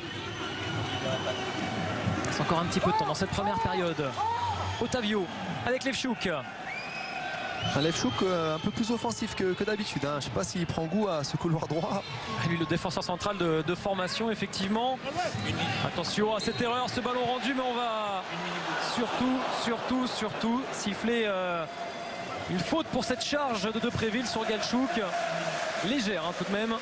C'est encore un petit peu de temps dans cette première période. Otavio avec Levchuk. Un Levchuk un peu plus offensif que d'habitude. Hein. Je ne sais pas s'il prend goût à ce couloir droit. Lui, le défenseur central de formation, effectivement. Attention à cette erreur, ce ballon rendu, mais on va surtout siffler une faute pour cette charge de Depréville sur Galchouk. Légère hein, tout de même.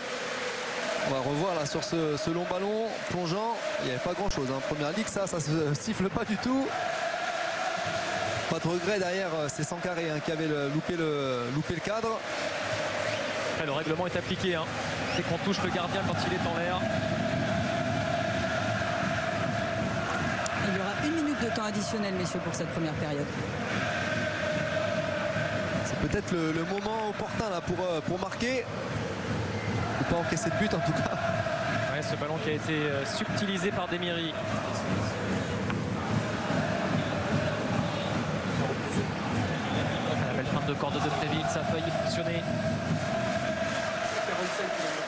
On va revoir là sur ce long ballon plongeant. Il n'y avait pas grand chose. Hein. Première ligue, ça se siffle pas du tout. Pas de regret derrière, c'est Sankaré hein, qui avait loupé le cadre. Et le règlement est appliqué. Hein. C'est qu'on touche le gardien quand il est en l'air. Il y aura 1 minute de temps additionnel, messieurs, pour cette première période. C'est peut-être le moment opportun là, pour marquer. Ou pas encaisser de but en tout cas. Ouais, ce ballon qui a été subtilisé par Demiri. La belle fin de corps de Depréville, ça a failli fonctionner. 45 km.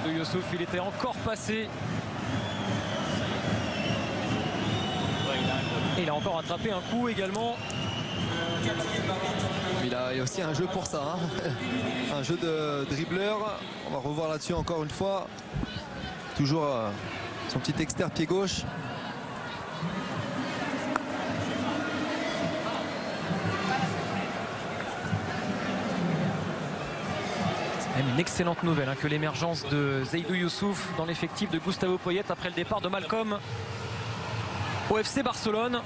Seydou Youssouf, il était encore passé. Et il a encore attrapé un coup également. Il y a aussi un jeu pour ça, hein. Un jeu de dribbleur. On va revoir là-dessus encore une fois. Toujours son petit externe pied gauche. C'est même une excellente nouvelle hein, que l'émergence de Seydou Youssouf dans l'effectif de Gustavo Poyet après le départ de Malcolm au FC Barcelone.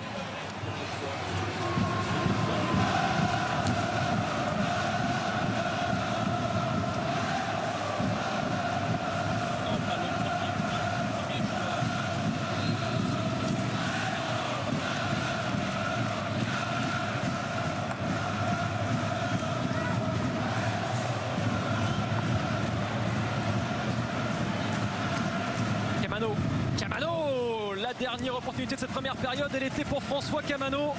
Camano, la dernière opportunité de cette première période, elle était pour François Camano.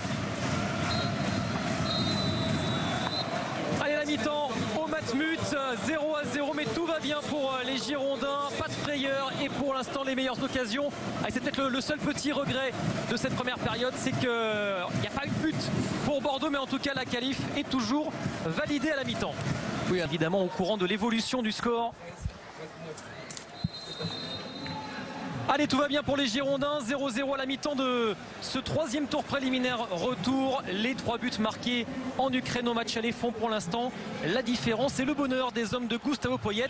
Allez, la mi-temps au Matmut, 0-0, mais tout va bien pour les Girondins, pas de frayeur et pour l'instant les meilleures occasions. C'est peut-être le seul petit regret de cette première période, c'est qu'il n'y a pas eu de but pour Bordeaux, mais en tout cas la qualif est toujours validée à la mi-temps. Oui, évidemment au courant de l'évolution du score. Allez, tout va bien pour les Girondins, 0-0 à la mi-temps de ce troisième tour préliminaire retour. Les 3 buts marqués en Ukraine au match aller font pour l'instant la différence et le bonheur des hommes de Gustavo Poyet.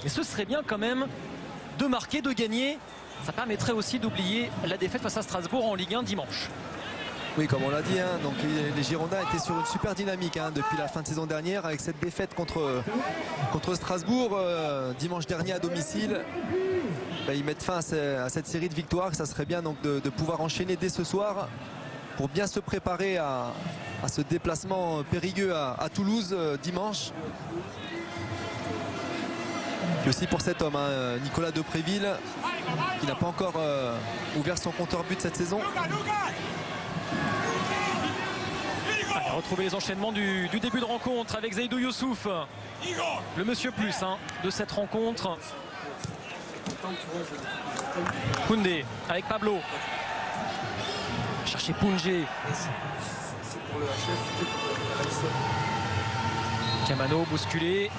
Et ce serait bien quand même de marquer, de gagner. Ça permettrait aussi d'oublier la défaite face à Strasbourg en Ligue 1 dimanche. Oui, comme on l'a dit, hein, donc les Girondins étaient sur une super dynamique hein, depuis la fin de saison dernière avec cette défaite contre Strasbourg dimanche dernier à domicile. Ils mettent fin à cette série de victoires. Ça serait bien donc de pouvoir enchaîner dès ce soir pour bien se préparer à ce déplacement périlleux à Toulouse dimanche. Puis aussi pour cet homme, hein, Nicolas Depréville, qui n'a pas encore ouvert son compteur but cette saison. Allez, retrouver les enchaînements du début de rencontre avec Seydou Youssouf, le monsieur plus hein, de cette rencontre. Koundé avec Pablo. Chercher Poungé. Camano bousculé.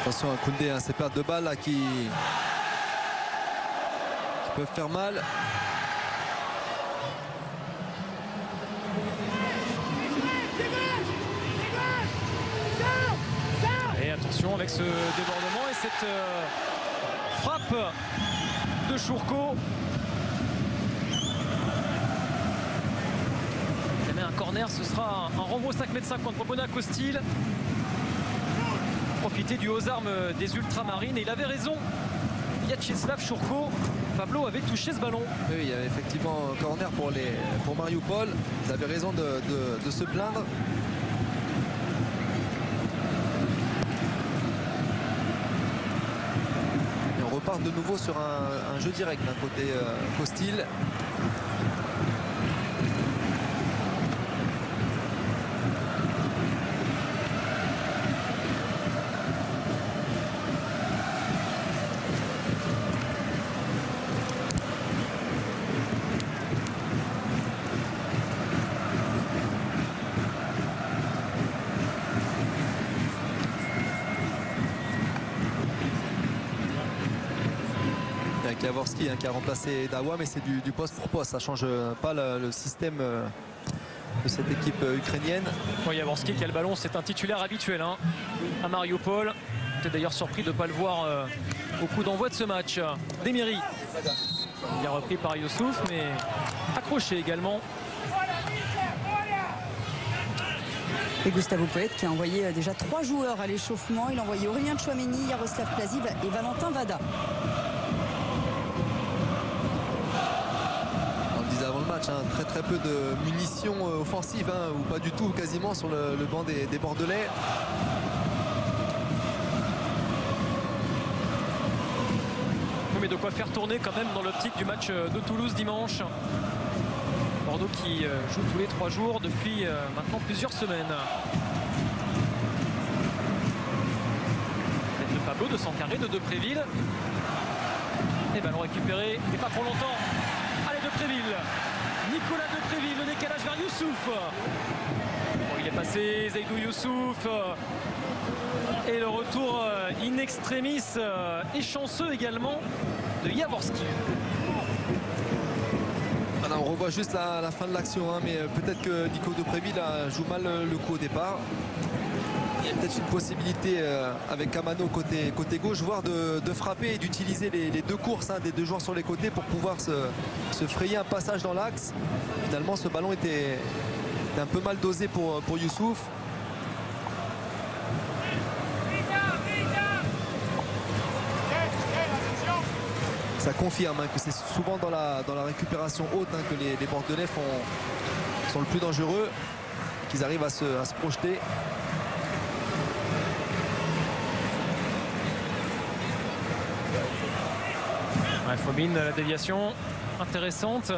Attention à Koundé, hein, ces pertes de balles là, qui peuvent faire mal. Et attention avec ce débordement et cette frappe de Chourko. Jamais un corner, ce sera un renvoi 5,50 m pour Bonacostil. Profiter du haut armes des ultramarines et il avait raison. Vyacheslav Chourko, Pablo avait touché ce ballon. Oui, il y avait effectivement un corner pour Mariupol. Ils avaient raison de se plaindre. Et on repart de nouveau sur un jeu direct d'un côté Costil. Jaworski hein, qui a remplacé Dawa, mais c'est du poste pour poste, ça ne change pas le système de cette équipe ukrainienne. Bon, Jaworski qui a le ballon, c'est un titulaire habituel hein, à Mariupol. J'étais d'ailleurs surpris de ne pas le voir au coup d'envoi de ce match. Demirri, il a repris par Youssouf, mais accroché également. Et Gustavo Poyet qui a envoyé déjà 3 joueurs à l'échauffement. Il a envoyé Aurélien Tchouaméni, Yaroslav Plaziv et Valentin Vada. match, hein. Très peu de munitions offensives, hein, ou pas du tout quasiment sur le banc des Bordelais. Mais de quoi faire tourner quand même dans l'optique du match de Toulouse dimanche. Bordeaux qui joue tous les 3 jours depuis maintenant plusieurs semaines. De Pablo, de Sankaré, de Depréville. Et ballon récupéré, mais pas pour longtemps. Allez, Depréville. Nicolas Depréville, le décalage vers Youssouf. Bon, il est passé, Zaidou Youssouf. Et le retour in extremis et chanceux également de Jaworski. On revoit juste la fin de l'action, hein, mais peut-être que Nico Depréville joue mal le coup au départ. Il y a peut-être une possibilité avec Kamano côté gauche, voire de frapper et d'utiliser les 2 courses, hein, des 2 joueurs sur les côtés pour pouvoir se frayer un passage dans l'axe. Finalement, ce ballon était un peu mal dosé pour Youssouf. Ça confirme, hein, que c'est souvent dans la récupération haute, hein, que les Bordelais sont le plus dangereux, qu'ils arrivent à se projeter. Ouais, Fomine, la déviation intéressante.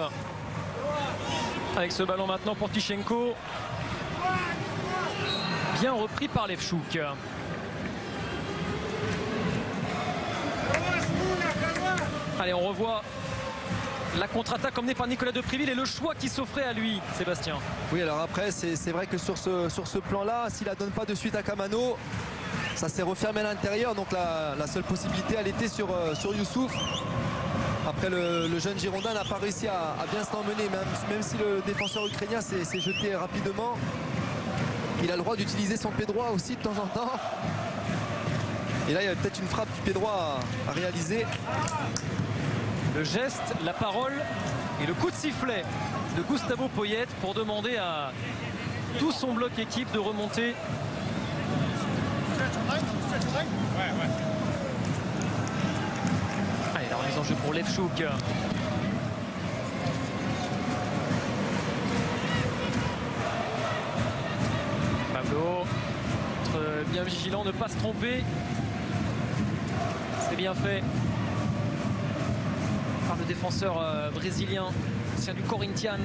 Avec ce ballon maintenant pour Tichenko. Bien repris par Levchouk. Allez, on revoit la contre-attaque emmenée par Nicolas Depréville et le choix qui s'offrait à lui, Sébastien. Oui, alors après, c'est vrai que sur ce plan-là, s'il la donne pas de suite à Kamano, ça s'est refermé à l'intérieur. Donc la seule possibilité, elle était sur Youssouf. Après, le jeune Girondin n'a pas réussi à bien s'emmener, même si le défenseur ukrainien s'est jeté rapidement. Il a le droit d'utiliser son pied droit aussi de temps en temps. Et là, il y a peut-être une frappe du pied droit à réaliser. Le geste, la parole et le coup de sifflet de Gustavo Poyet pour demander à tout son bloc équipe de remonter. Allez, la remise en jeu pour Levchouk. Pablo, être bien vigilant, ne pas se tromper. C'est bien fait par le défenseur brésilien, ancien du Corinthians.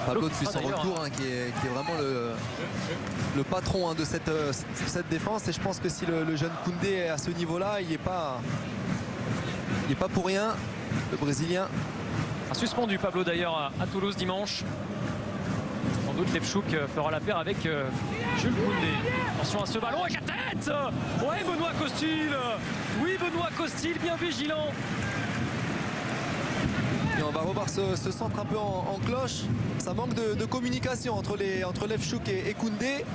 Pablo depuis son retour, hein, qui est vraiment le patron, hein, de cette défense. Et je pense que si le jeune Koundé est à ce niveau-là, il n'est pas pour rien, le Brésilien. A suspendu Pablo d'ailleurs à Toulouse dimanche. Sans doute Levchouk fera la paire avec Jules Koundé. Attention à ce ballon avec la tête. Ouais, Benoît Costil. Oui, Benoît Costil, bien vigilant. Et on va revoir ce centre un peu en cloche. Ça manque de communication entre Levchouk et Koundé.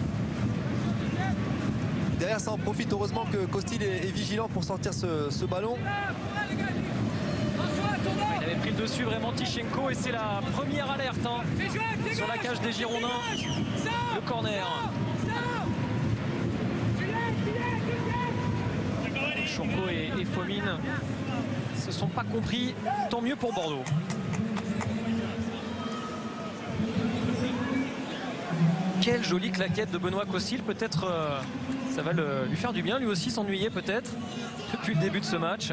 Derrière, ça en profite. Heureusement que Costil est vigilant pour sortir ce ballon. Il avait pris le dessus vraiment Tichenko et c'est la première alerte, hein, sur la cage des Girondins. Le corner. Chourko et Fomine se sont pas compris. Tant mieux pour Bordeaux. Quelle jolie claquette de Benoît Costil. Peut-être ça va lui faire du bien. Lui aussi s'ennuyer peut-être depuis le début de ce match.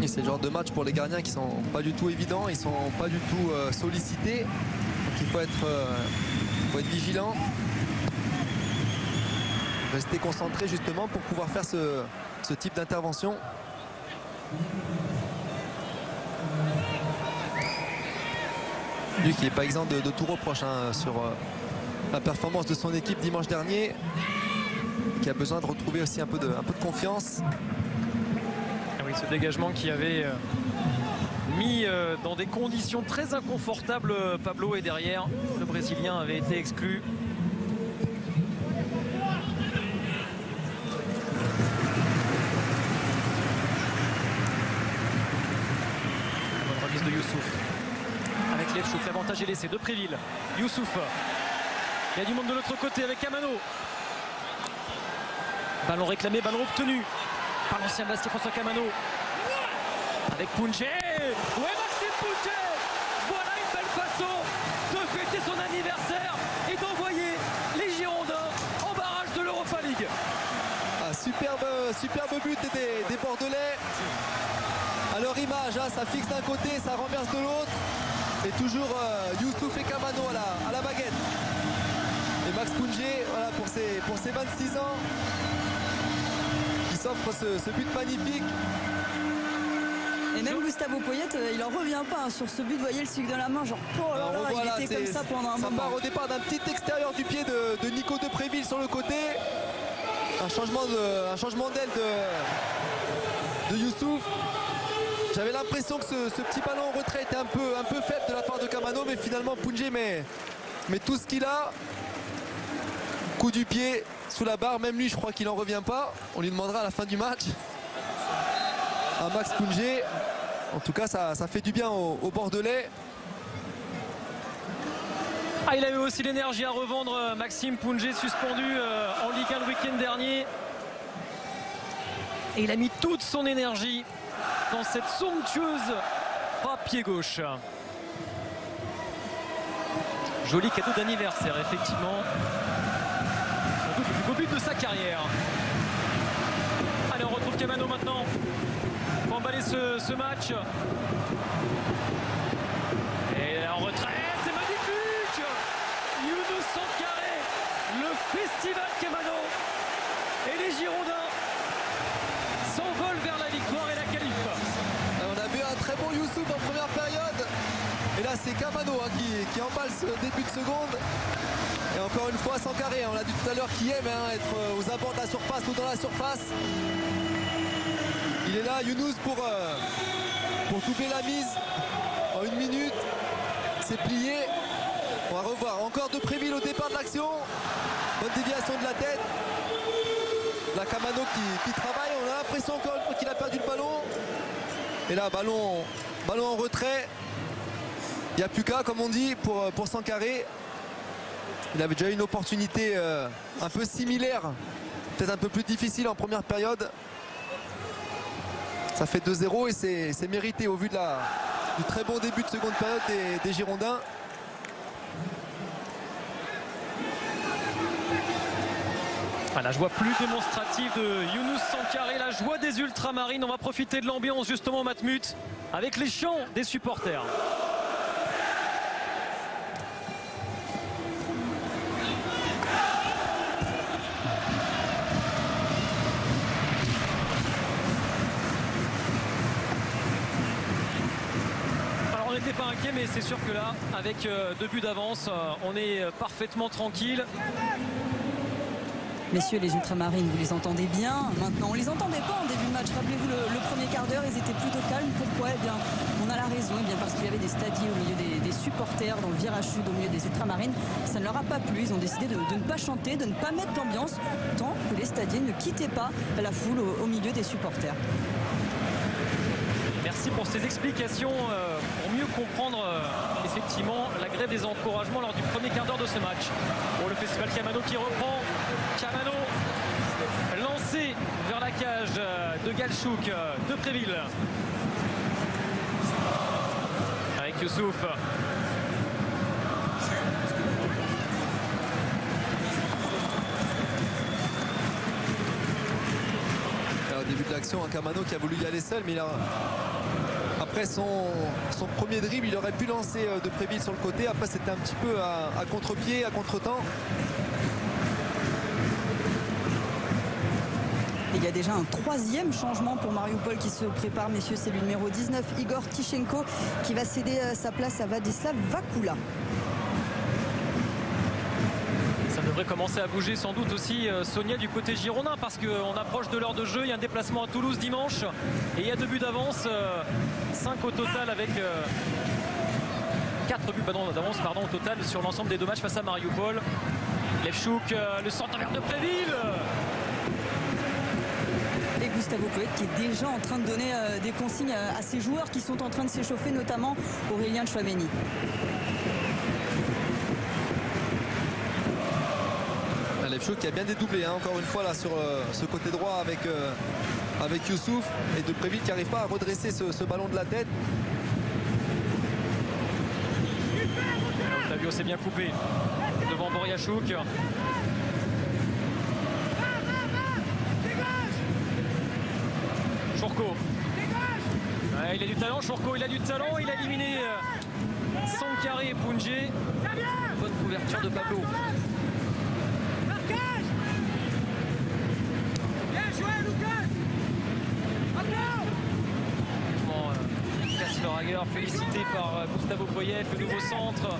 C'est le genre de match pour les gardiens qui sont pas du tout évidents. Ils sont pas du tout sollicités. Donc il faut être vigilant. Rester concentré justement pour pouvoir faire ce type d'intervention. Lui qui n'est pas exempt de tout reproche, hein, sur la performance de son équipe dimanche dernier, qui a besoin de retrouver aussi un peu de confiance. Ah oui, ce dégagement qui avait mis dans des conditions très inconfortables Pablo, et derrière le Brésilien avait été exclu. Bonne remise de Youssouf. Avec Levchouk, l'avantage est laissé. Depréville, Youssouf. Il y a du monde de l'autre côté avec Kamano. Ballon réclamé, ballon obtenu par l'ancien Bastia François Camano. Avec Punje. Ouais, Maxime Punje. Voilà une belle façon de fêter son anniversaire et d'envoyer les Girondins en barrage de l'Europa League. Ah, superbe but des Bordelais. À leur image, hein, ça fixe d'un côté, ça renverse de l'autre. Et toujours Youssouf et Kamano à la baguette. Et Max Punje, voilà, pour ses 26 ans, qui s'offre ce but magnifique. Et même Gustavo Poyet, il en revient pas hein, sur ce but. Vous voyez le sucre de la main, genre oh là là, il était comme ça pendant un moment. Ça part au départ d'un petit extérieur du pied de Nico Depréville sur le côté. Un changement d'aile de Youssouf. J'avais l'impression que ce petit ballon en retrait était un peu faible de la part de Kamano, mais finalement Punje met tout ce qu'il a. Coup du pied sous la barre, même lui je crois qu'il n'en revient pas. On lui demandera à la fin du match. À Max Punje. En tout cas ça fait du bien aux Bordelais. Ah, il avait aussi l'énergie à revendre, Maxime Punje, suspendu en Ligue 1 le week-end dernier. Et il a mis toute son énergie dans cette somptueuse frappe pied gauche. Joli cadeau d'anniversaire, effectivement. Sans doute le plus beau but de sa carrière. Allez, on retrouve Kamano maintenant pour emballer ce match. Et en retrait, c'est magnifique. Younous Sankaré, le festival Kamano. Et les Girondins s'envolent vers la victoire et la qualif. On a vu un très bon Youssouf en première période. Et là c'est Kamano hein, qui emballe ce début de seconde. Et encore une fois Sankaré, on l'a dit tout à l'heure, qui aime hein, être aux abords de la surface ou dans la surface. Il est là, Younous, pour doubler la mise en 1 minute. C'est plié. On va revoir encore Depréville au départ de l'action. Bonne déviation de la tête. La Kamano qui travaille. On a l'impression encore une fois qu'il a perdu le ballon. Et là, ballon en retrait. Il n'y a plus qu'à, comme on dit, pour Sankaré. Il avait déjà eu une opportunité un peu similaire. Peut-être un peu plus difficile en première période. Ça fait 2-0 et c'est mérité au vu du très bon début de seconde période des Girondins. La joie plus démonstrative de Younous Sankaré, la joie des Ultramarines. On va profiter de l'ambiance justement Matmut avec les chants des supporters. Alors on n'était pas inquiet, mais c'est sûr que là, avec 2 buts d'avance, on est parfaitement tranquille. Messieurs les Ultramarines, vous les entendez bien. Maintenant, on les entendait pas en début de match. Rappelez-vous le premier quart d'heure, ils étaient plutôt calmes. Pourquoi? Eh bien, on a la raison. Eh bien, parce qu'il y avait des stadiers au milieu des supporters, dans le virage sud, au milieu des Ultramarines. Ça ne leur a pas plu. Ils ont décidé de ne pas chanter, de ne pas mettre l'ambiance, tant que les stadiers ne quittaient pas la foule au milieu des supporters. Merci pour ces explications pour mieux comprendre effectivement la grève des encouragements lors du premier quart d'heure de ce match. Pour le festival Kamano qui reprend. Kamano lancé vers la cage de Galchouk, Depréville. Avec Youssouf. Au début de l'action, un Kamano qui a voulu y aller seul, mais après son premier dribble, il aurait pu lancer Depréville sur le côté. Après, c'était un petit peu à contre-pied, à contre-temps. Il y a déjà un 3e changement pour Mariupol qui se prépare, messieurs. C'est le numéro 19, Igor Tichenko, qui va céder sa place à Vladislav Vakula. Ça devrait commencer à bouger sans doute aussi, Sonia, du côté girondin, parce qu'on approche de l'heure de jeu. Il y a un déplacement à Toulouse dimanche et il y a 2 buts d'avance, 5 au total, avec 4 buts d'avance au total sur l'ensemble des 2 matchs face à Mariupol. Levchouk, le centre vers Depréville. Et Gustavo Poyet qui est déjà en train de donner des consignes à ses joueurs qui sont en train de s'échauffer, notamment Aurélien Chouameni. Lefchuk qui a bien dédoublé hein, encore une fois là sur ce côté droit avec Youssouf, et de Préville qui n'arrive pas à redresser ce ballon de la tête. Otavio s'est bien coupé devant Boriachouk. Chourko. Ouais, il a du talent, Chourko, il a du talent, il a éliminé Sankaré et Pounjé. Bonne couverture de Pablo. Lucas félicité par Gustavo Poyet, le nouveau centre.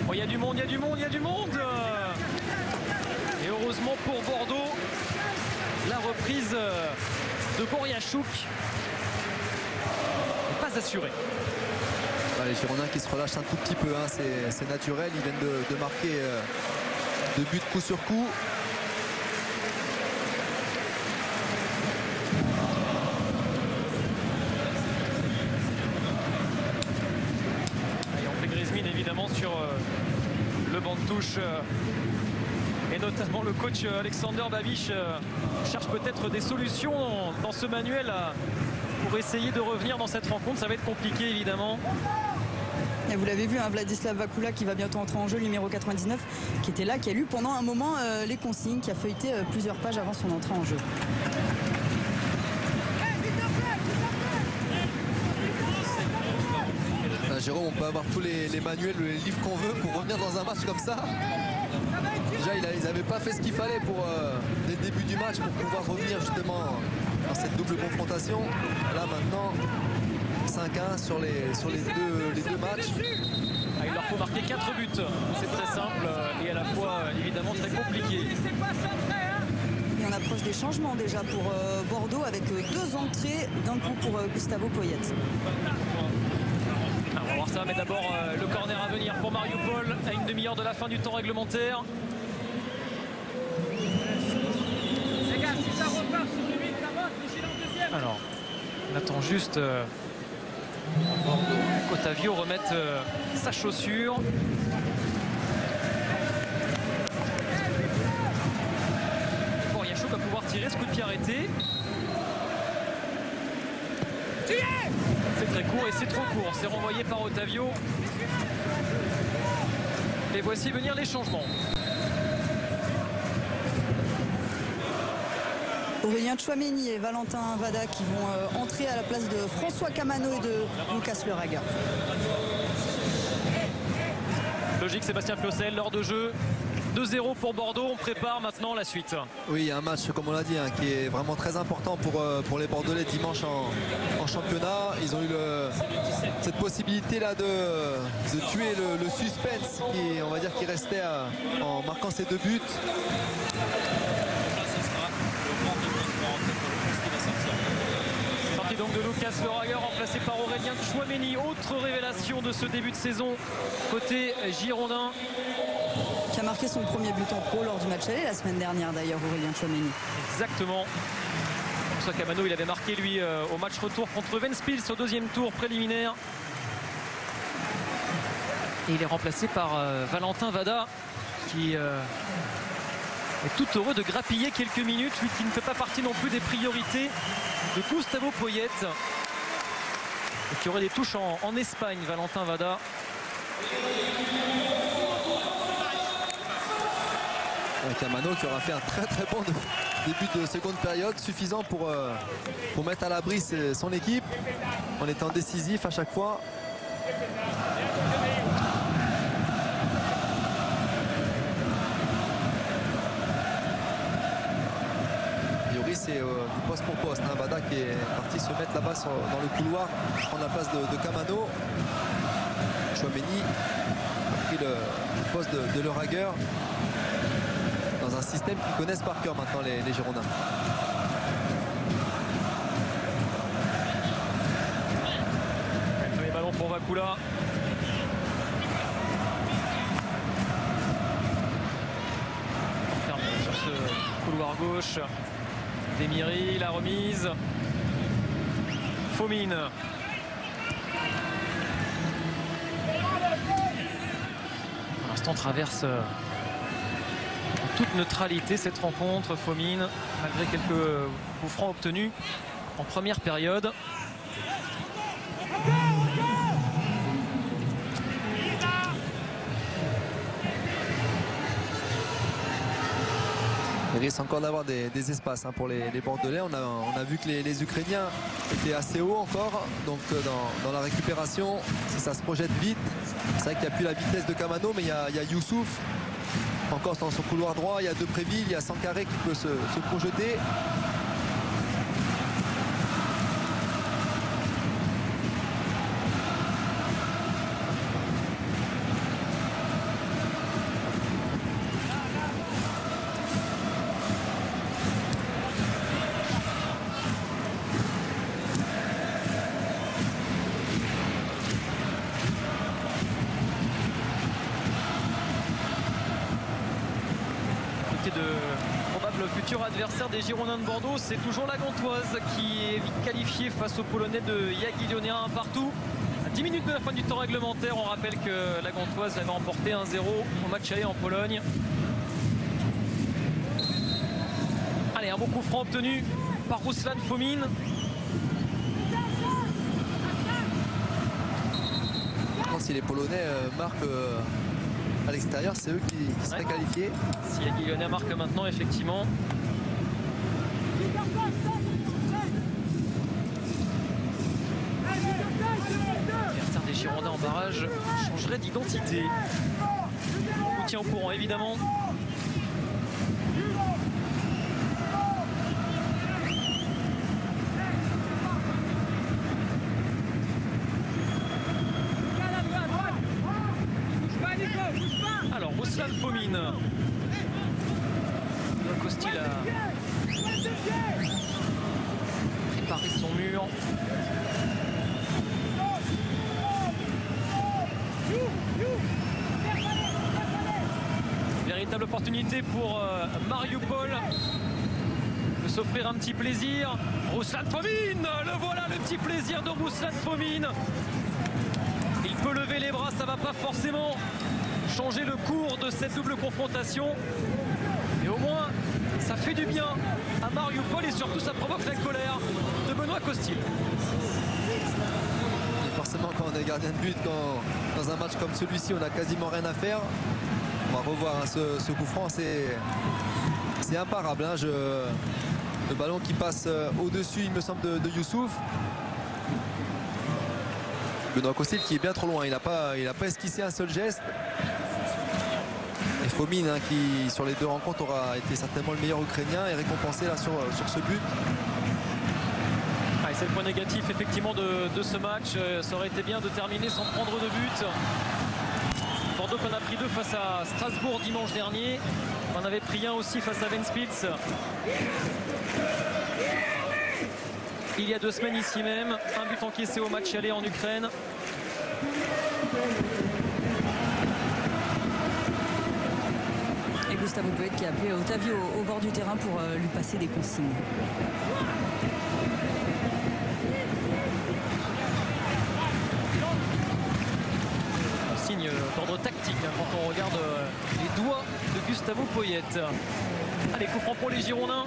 Bon, il y a du monde, il y a du monde, il y a du monde. Et heureusement pour Bordeaux, la reprise de Boriachouk n'est pas assurée. Les Girondins qui se relâchent un tout petit peu, hein, c'est naturel, ils viennent de marquer 2 buts coup sur coup. Et on fait Griezmann évidemment sur le banc de touche. Et notamment le coach Alexander Babiš cherche peut-être des solutions dans ce manuel pour essayer de revenir dans cette rencontre. Ça va être compliqué évidemment. Et vous l'avez vu, hein, Vladislav Vakula qui va bientôt entrer en jeu, numéro 99, qui était là, qui a lu pendant un moment les consignes, qui a feuilleté plusieurs pages avant son entrée en jeu. Jérôme, on peut avoir tous les manuels, les livres qu'on veut pour revenir dans un match comme ça. Déjà, ils n'avaient pas fait ce qu'il fallait pour dès le début du match pour pouvoir revenir justement dans cette double confrontation. Là maintenant, 5-1 sur les deux matchs. Il leur faut marquer 4 buts. C'est très simple et à la fois évidemment très compliqué. Et on approche des changements déjà pour Bordeaux avec 2 entrées d'un coup pour Gustavo Poyet. On va voir ça, mais d'abord le corner à venir pour Mariupol à une demi-heure de la fin du temps réglementaire. Alors, on attend juste qu'Otavio remette sa chaussure. Boriachouk va pouvoir tirer ce coup de pied arrêté. C'est très court et c'est trop court. C'est renvoyé par Otavio. Et voici venir les changements. Aurélien Tchouaméni et Valentin Vada qui vont entrer à la place de François Camano et de Lucas Leraga. Logique, Sébastien Piocel, l'heure de jeu. 2-0 pour Bordeaux, on prépare maintenant la suite. Oui, un match, comme on l'a dit, hein, qui est vraiment très important pour les Bordelais dimanche en championnat. Ils ont eu cette possibilité-là de tuer le suspense qui, on va dire, qui restait en marquant ces 2 buts. Sortie donc de Lucas Leraga, remplacé par Aurélien Tchouaméni. Autre révélation de ce début de saison côté girondin. Qui a marqué son premier but en pro lors du match aller la semaine dernière d'ailleurs, Aurélien Tchouaméni. Exactement. François Camano, il avait marqué lui au match retour contre Ventspils au 2e tour préliminaire. Et il est remplacé par Valentin Vada qui est tout heureux de grappiller quelques minutes, lui qui ne fait pas partie non plus des priorités de Gustavo Poyet. Et qui aurait des touches en Espagne, Valentin Vada. Camano qui aura fait un très bon début de seconde période, suffisant pour mettre à l'abri son équipe en étant décisif à chaque fois. Yoris c'est du poste pour poste, hein. Vada qui est parti se mettre là-bas dans le couloir, prendre la place de Camano. Tchouaméni a pris le poste de Leraga. Dans un système qu'ils connaissent par cœur maintenant les Girondins. Les ballons pour Vakula. Fermé sur ce couloir gauche. Demiri, la remise. Fomine. Pour l'instant traverse toute neutralité cette rencontre, Fomin, malgré quelques coups francs obtenus en première période. Il risque encore d'avoir des espaces pour les Bordelais. On a vu que les Ukrainiens étaient assez hauts encore. Donc dans la récupération, si ça se projette vite, c'est vrai qu'il n'y a plus la vitesse de Kamano, mais il y a Youssouf. Encore dans son couloir droit, il y a Depréville, il y a Sankaré qui peut se projeter. De probable futur adversaire des Girondins de Bordeaux, c'est toujours la Gantoise qui est qualifiée face aux Polonais de Jagiellonia 1 partout. À 10 minutes de la fin du temps réglementaire, on rappelle que la Gantoise avait emporté 1-0 au match aller en Pologne. Allez, un bon coup franc obtenu par Ruslan Fomin. Si les Polonais marquent à l'extérieur, c'est eux qui seraient qualifiés. Si Jagiellonia marque maintenant, effectivement. L'adversaire des Girondins en barrage changerait d'identité. On vous tient au courant, évidemment. Alors, Ruslan Fomin. Costil a préparé son mur. Véritable opportunité pour Mariupol de s'offrir un petit plaisir. Ruslan Fomin, le voilà, le petit plaisir de Ruslan Fomin. Il peut lever les bras, ça va pas forcément changer le cours de cette double confrontation. Et au moins, ça fait du bien à Mariupol et surtout ça provoque la colère de Benoît Costil. Et forcément, quand on est gardien de but, dans un match comme celui-ci, on n'a quasiment rien à faire. On va revoir ce coup franc, c'est imparable. Le ballon qui passe au-dessus, il me semble, de Youssouf. Benoît Costil qui est bien trop loin, il n'a pas esquissé un seul geste. Et Fomin qui sur les deux rencontres aura été certainement le meilleur Ukrainien et récompensé là sur ce but. Ah, c'est le point négatif effectivement de ce match. Ça aurait été bien de terminer sans prendre de but. Bordeaux qu'on a pris 2 face à Strasbourg dimanche dernier. On en avait pris 1 aussi face à Ventspils il y a 2 semaines ici même. Un but encaissé au match aller en Ukraine. Et Gustavo Poyet qui a appelé Otavio au bord du terrain pour lui passer des consignes. Signe d'ordre tactique quand on regarde les doigts de Gustavo Poyet. Allez, coup franc pour les Girondins.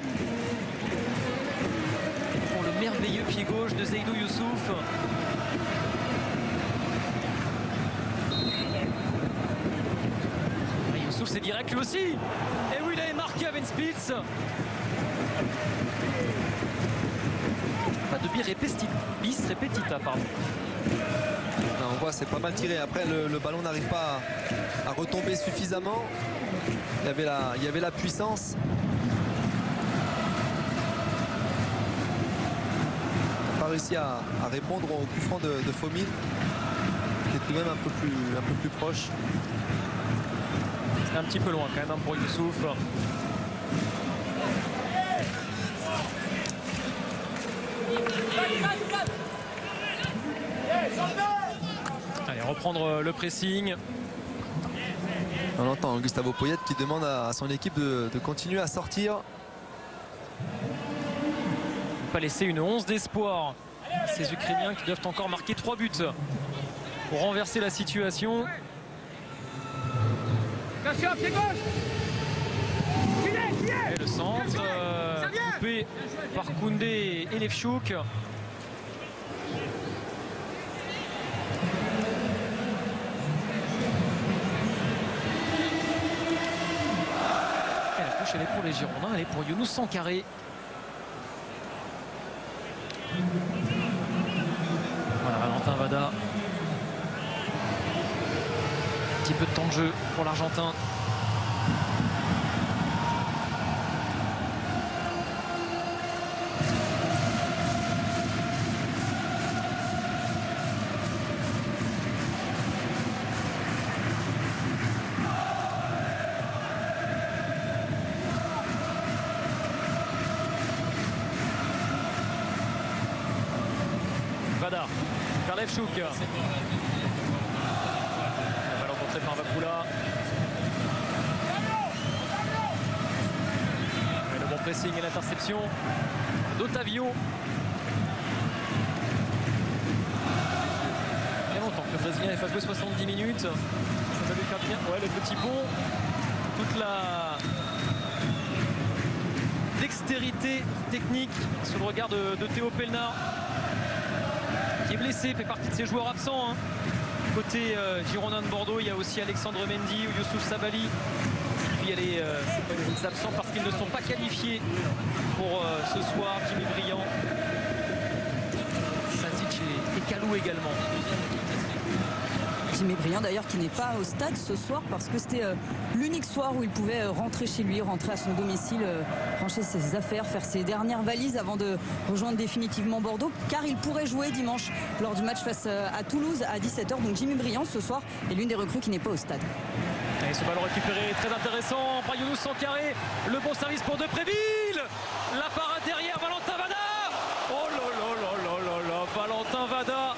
Pour le merveilleux pied gauche de Seydou Youssouf. Youssouf c'est direct lui aussi. Et oui, il avait marqué à Ventspils. Pas de bis repetita, pardon. Là, on voit c'est pas mal tiré. Après le ballon n'arrive pas à retomber suffisamment. Il y avait la puissance. On n'a pas réussi à répondre au coup franc de Fomin, qui est tout de même un peu plus proche. C'est un petit peu loin quand même pour Youssouf. Allez, reprendre le pressing. On entend Gustavo Poyet qui demande à son équipe de continuer à sortir. Pas laisser une once d'espoir à ces Ukrainiens qui doivent encore marquer 3 buts pour renverser la situation. Et le centre, coupé par Koundé et Lefchouk. Et la touche, elle est pour les Girondins, elle est pour Younous Sankaré. Voilà, Valentin Vada. Un petit peu de temps de jeu pour l'Argentin. Vada, vers Lefchouk. La balle rencontrée par Vapoula. Et le bon pressing et l'interception d'Otavio. Il y a longtemps que le Brésilien n'avait pas joué 70 minutes. Ça va lui faire bien. Ouais, le petit pont. Toute la dextérité technique sur le regard de Théo Pelnard, qui est blessé, fait partie de ces joueurs absents. Côté Girondins de Bordeaux, il y a aussi Alexandre Mendy ou Youssouf Sabaly. Et puis il y a les absents parce qu'ils ne sont pas qualifiés pour ce soir. Jimmy Briand, Sazic et Kalou également. Jimmy Briand d'ailleurs qui n'est pas au stade ce soir parce que c'était l'unique soir où il pouvait rentrer chez lui, rentrer à son domicile, ranger ses affaires, faire ses dernières valises avant de rejoindre définitivement Bordeaux, car il pourrait jouer dimanche lors du match face à Toulouse à 17h. Donc Jimmy Briand ce soir est l'une des recrues qui n'est pas au stade. Et ce ballon récupéré, très intéressant par Younous Sankaré. Le bon service pour Depréville. La parade derrière, Valentin Vada. Oh là là là là là là, Valentin Vada.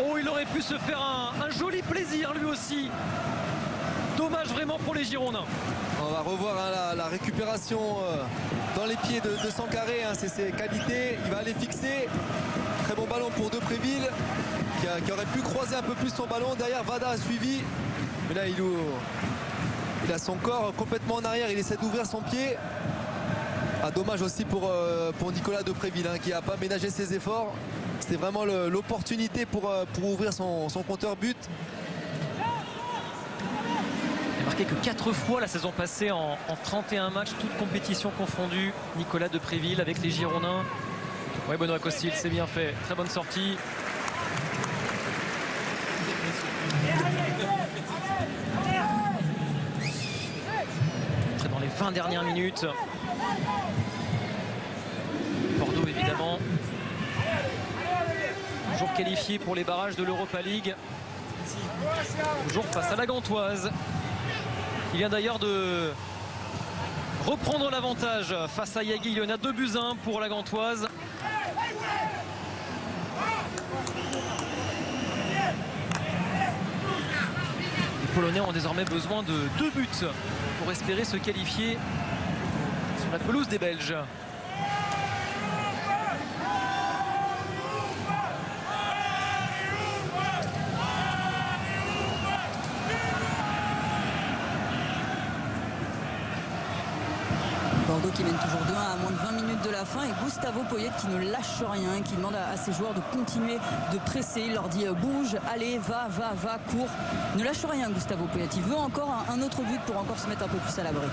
Oh, il aurait pu se faire un joli plaisir lui aussi. Dommage vraiment pour les Girondins. On va revoir la récupération dans les pieds de Sankaré, c'est ses qualités. Il va aller fixer. Très bon ballon pour Depréville qui aurait pu croiser un peu plus son ballon. Derrière, Vada a suivi. Mais là, il a son corps complètement en arrière. Il essaie d'ouvrir son pied. Dommage aussi pour Nicolas Depréville qui n'a pas ménagé ses efforts. C'était vraiment l'opportunité pour ouvrir son compteur but. Il n'a marqué que 4 fois la saison passée en 31 matchs, toutes compétitions confondues. Nicolas Depréville avec les Girondins. Oui, Benoît Costil, c'est bien fait. Très bonne sortie. Très dans les 20 dernières minutes. Bordeaux évidemment. Toujours qualifié pour les barrages de l'Europa League. Toujours face à la Gantoise. Il vient d'ailleurs de reprendre l'avantage face à Yagi. Il y en a 2-1 pour la Gantoise. Les Polonais ont désormais besoin de 2 buts pour espérer se qualifier sur la pelouse des Belges. Bordeaux qui mène toujours 2-1 à moins de 20 minutes de la fin, et Gustavo Poyet qui ne lâche rien, qui demande à ses joueurs de continuer de presser. Il leur dit bouge, allez, va, cours. Ne lâche rien Gustavo Poyet. Il veut encore un autre but pour encore se mettre un peu plus à l'abri.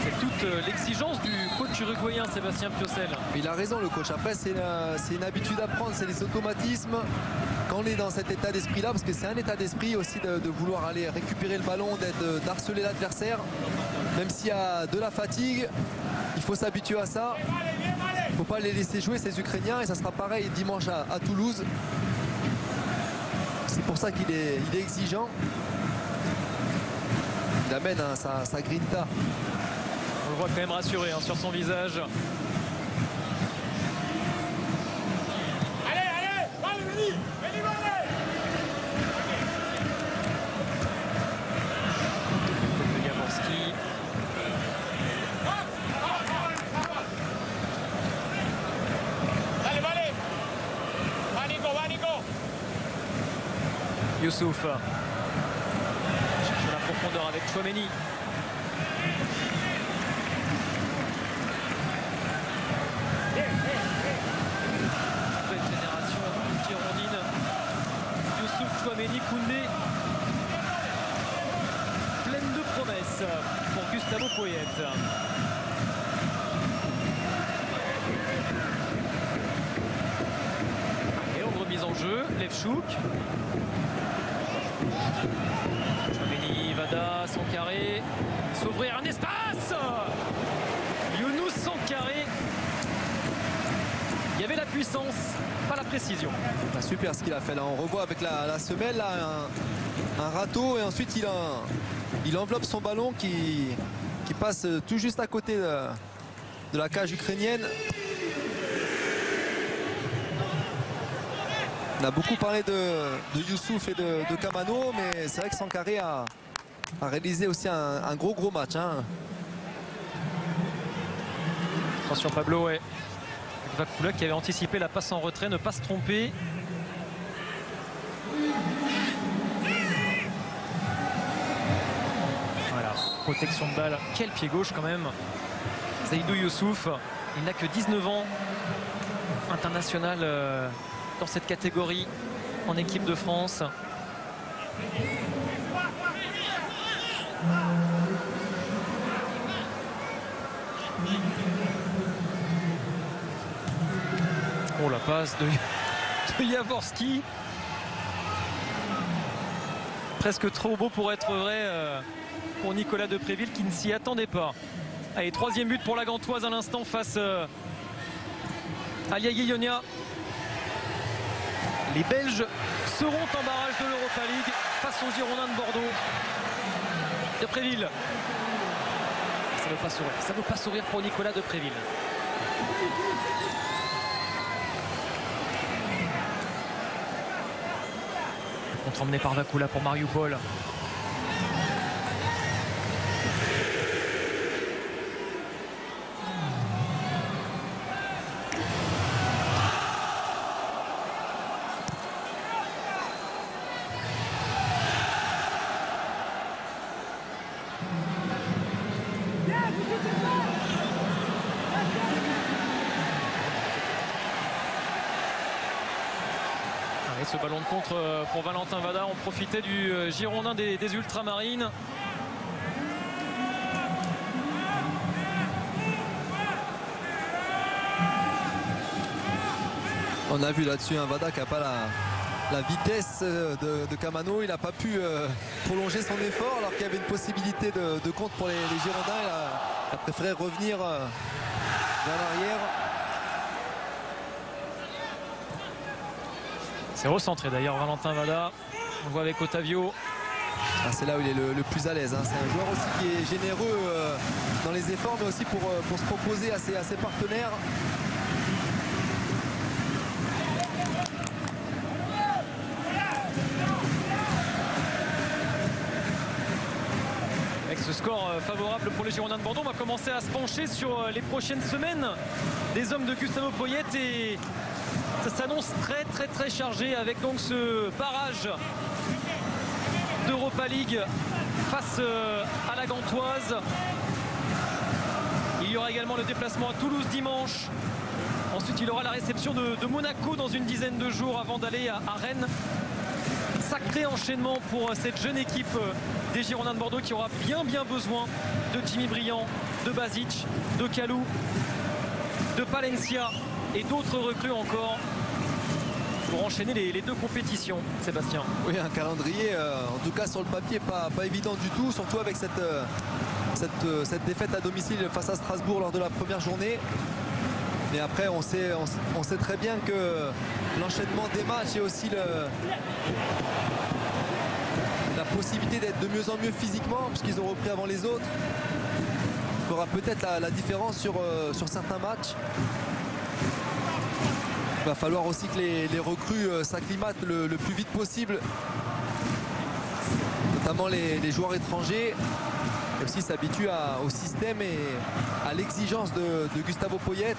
C'est toute l'exigence du coach uruguayen Sébastien Piocel. Il a raison le coach. Après c'est une habitude à prendre, c'est des automatismes. Quand on est dans cet état d'esprit là, parce que c'est un état d'esprit aussi de vouloir aller récupérer le ballon, d'harceler l'adversaire. Même s'il y a de la fatigue, il faut s'habituer à ça. Il ne faut pas les laisser jouer ces Ukrainiens, et ça sera pareil dimanche à Toulouse. C'est pour ça qu'il est exigeant. Il amène sa grinta. On le voit quand même rassuré sur son visage. Youssouf cherche la profondeur avec Chouameni. Poyet. Et en remise en jeu, Levchouk. Chouameni, Vada, Sankaré. S'ouvrir un espace. Younous Sankaré. Il y avait la puissance, pas la précision. Ah, super ce qu'il a fait là. On revoit avec la semelle là, un râteau et ensuite il enveloppe son ballon qui passe tout juste à côté de la cage ukrainienne. On a beaucoup parlé de Youssouf et de Kamano, mais c'est vrai que Sankaré a réalisé aussi un gros match. Hein. Attention Pablo, ouais. Vakula qui avait anticipé la passe en retrait, ne pas se tromper. Voilà, protection de balle. Quel pied gauche quand même. Zaïdou Youssouf, il n'a que 19 ans. International dans cette catégorie en équipe de France. Oh, la passe de Jaworski. Presque trop beau pour être vrai pour Nicolas Depréville qui ne s'y attendait pas. Allez, troisième but pour la Gantoise à l'instant face à Yagi Ionia. Les Belges seront en barrage de l'Europa League face aux Girondins de Bordeaux. Depréville. Ça ne veut pas sourire. Ça ne veut pas sourire pour Nicolas Depréville. Contre-emmené par Vakula pour Mariupol. Ce ballon de contre pour Valentin Vada, on profitait du Girondin des Ultramarines. On a vu là-dessus un Vada qui n'a pas la vitesse de Kamano. Il n'a pas pu prolonger son effort alors qu'il y avait une possibilité de contre pour les Girondins. Il a préféré revenir vers l'arrière. C'est recentré d'ailleurs Valentin Vada. On le voit avec Otavio. Ah, c'est là où il est le plus à l'aise. Hein. C'est un joueur aussi qui est généreux dans les efforts, mais aussi pour se proposer à ses partenaires. Avec ce score favorable pour les Girondins de Bordeaux, on va commencer à se pencher sur les prochaines semaines des hommes de Gustavo Poyet et ça s'annonce très chargé avec donc ce barrage d'Europa League face à la Gantoise. Il y aura également le déplacement à Toulouse dimanche. Ensuite il y aura la réception de Monaco dans une dizaine de jours avant d'aller à Rennes. Sacré enchaînement pour cette jeune équipe des Girondins de Bordeaux qui aura bien besoin de Jimmy Briand, de Basic, de Kalou, de Palencia et d'autres recrues encore pour enchaîner les deux compétitions. Sébastien. Oui, un calendrier en tout cas sur le papier pas évident du tout, surtout avec cette défaite à domicile face à Strasbourg lors de la première journée. Mais après on sait très bien que l'enchaînement des matchs et aussi la possibilité d'être de mieux en mieux physiquement puisqu'ils ont repris avant les autres fera peut-être la différence sur certains matchs. Il va falloir aussi que les recrues s'acclimatent le plus vite possible, notamment les joueurs étrangers, et aussi s'habituent au système et à l'exigence de Gustavo Poyet.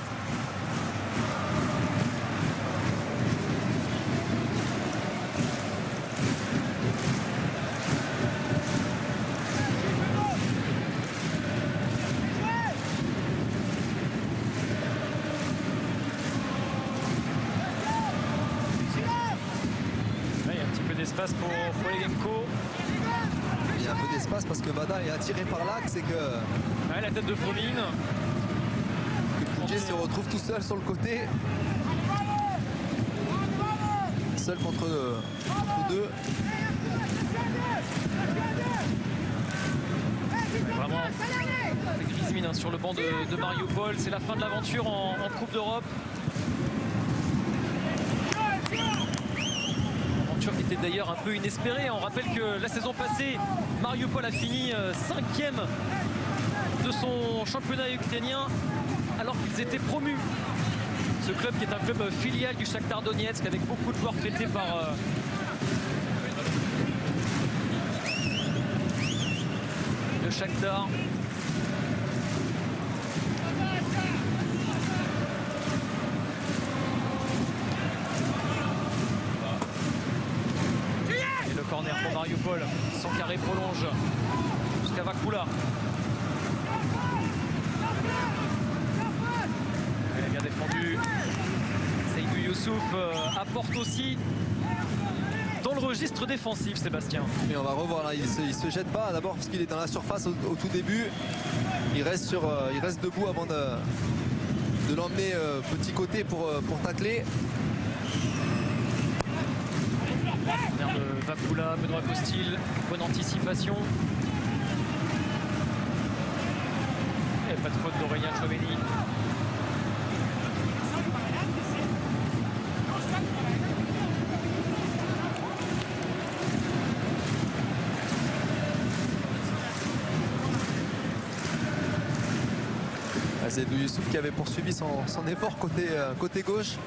Espace pour Polegenko. Il y un peu d'espace parce que Vada est attiré par l'axe et que Ouais, la tête de Fromine. Poudjé se retrouve tout seul sur le côté. Seul contre deux. Vraiment, c'est Griezmann hein, sur le banc de Mariupol. C'est la fin de l'aventure en Coupe d'Europe. Aventure qui était d'ailleurs un peu inespérée. On rappelle que la saison passée, Mariupol a fini 5e de son championnat ukrainien alors qu'ils étaient promus. Ce club qui est un club filial du Shakhtar Donetsk avec beaucoup de joueurs prêtés par le Shakhtar. Et le corner pour Mariupol. Son carré prolonge jusqu'à Vakula. Elle a bien défendu. Seydou Youssouf apporte aussi dans le registre défensif, Sébastien. Mais on va revoir là, il se jette pas d'abord parce qu'il est dans la surface au tout début. Il reste debout avant de l'emmener petit côté pour tacler. Corner de Vakula, Benoît Costil, bonne anticipation. Et pas de faute d'Aurélien Tchouaméni. Seydou Youssouf qui avait poursuivi son effort côté gauche.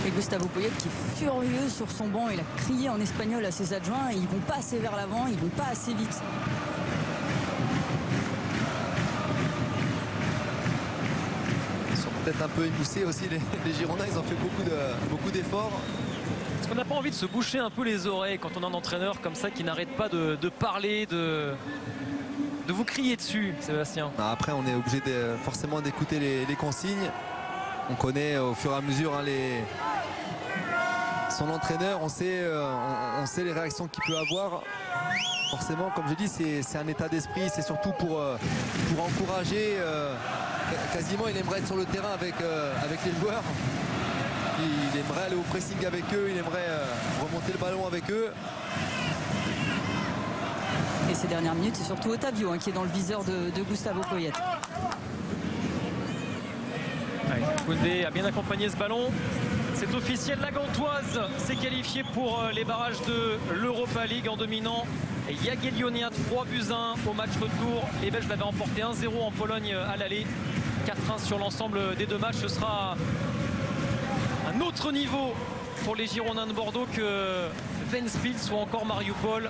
Et Gustavo Poyet qui est furieux sur son banc. Il a crié en espagnol à ses adjoints. Et ils vont pas assez vers l'avant, ils vont pas assez vite. Ils sont peut-être un peu émoussés aussi les Girondins. Ils ont fait beaucoup d'efforts. Est-ce qu'on n'a pas envie de se boucher un peu les oreilles quand on a un entraîneur comme ça qui n'arrête pas de parler, de vous crier dessus, Sébastien? Après, on est obligé forcément d'écouter les consignes. On connaît au fur et à mesure hein, son entraîneur. On sait les réactions qu'il peut avoir. Forcément, comme je dis, c'est un état d'esprit. C'est surtout pour encourager. Quasiment, il aimerait être sur le terrain avec les joueurs. Il aimerait aller au pressing avec eux. Il aimerait remonter le ballon avec eux. Et ces dernières minutes, c'est surtout Otavio hein, qui est dans le viseur de Gustavo Poyet. Koundé a bien accompagné ce ballon. C'est officiel, la Gantoise s'est qualifiée pour les barrages de l'Europa League en dominant Jagiellonia 3-1 au match retour. Les Belges l'avaient emporté 1-0 en Pologne à l'aller. 4-1 sur l'ensemble des deux matchs. Ce sera un autre niveau pour les Girondins de Bordeaux que Ventspils ou encore Mariupol.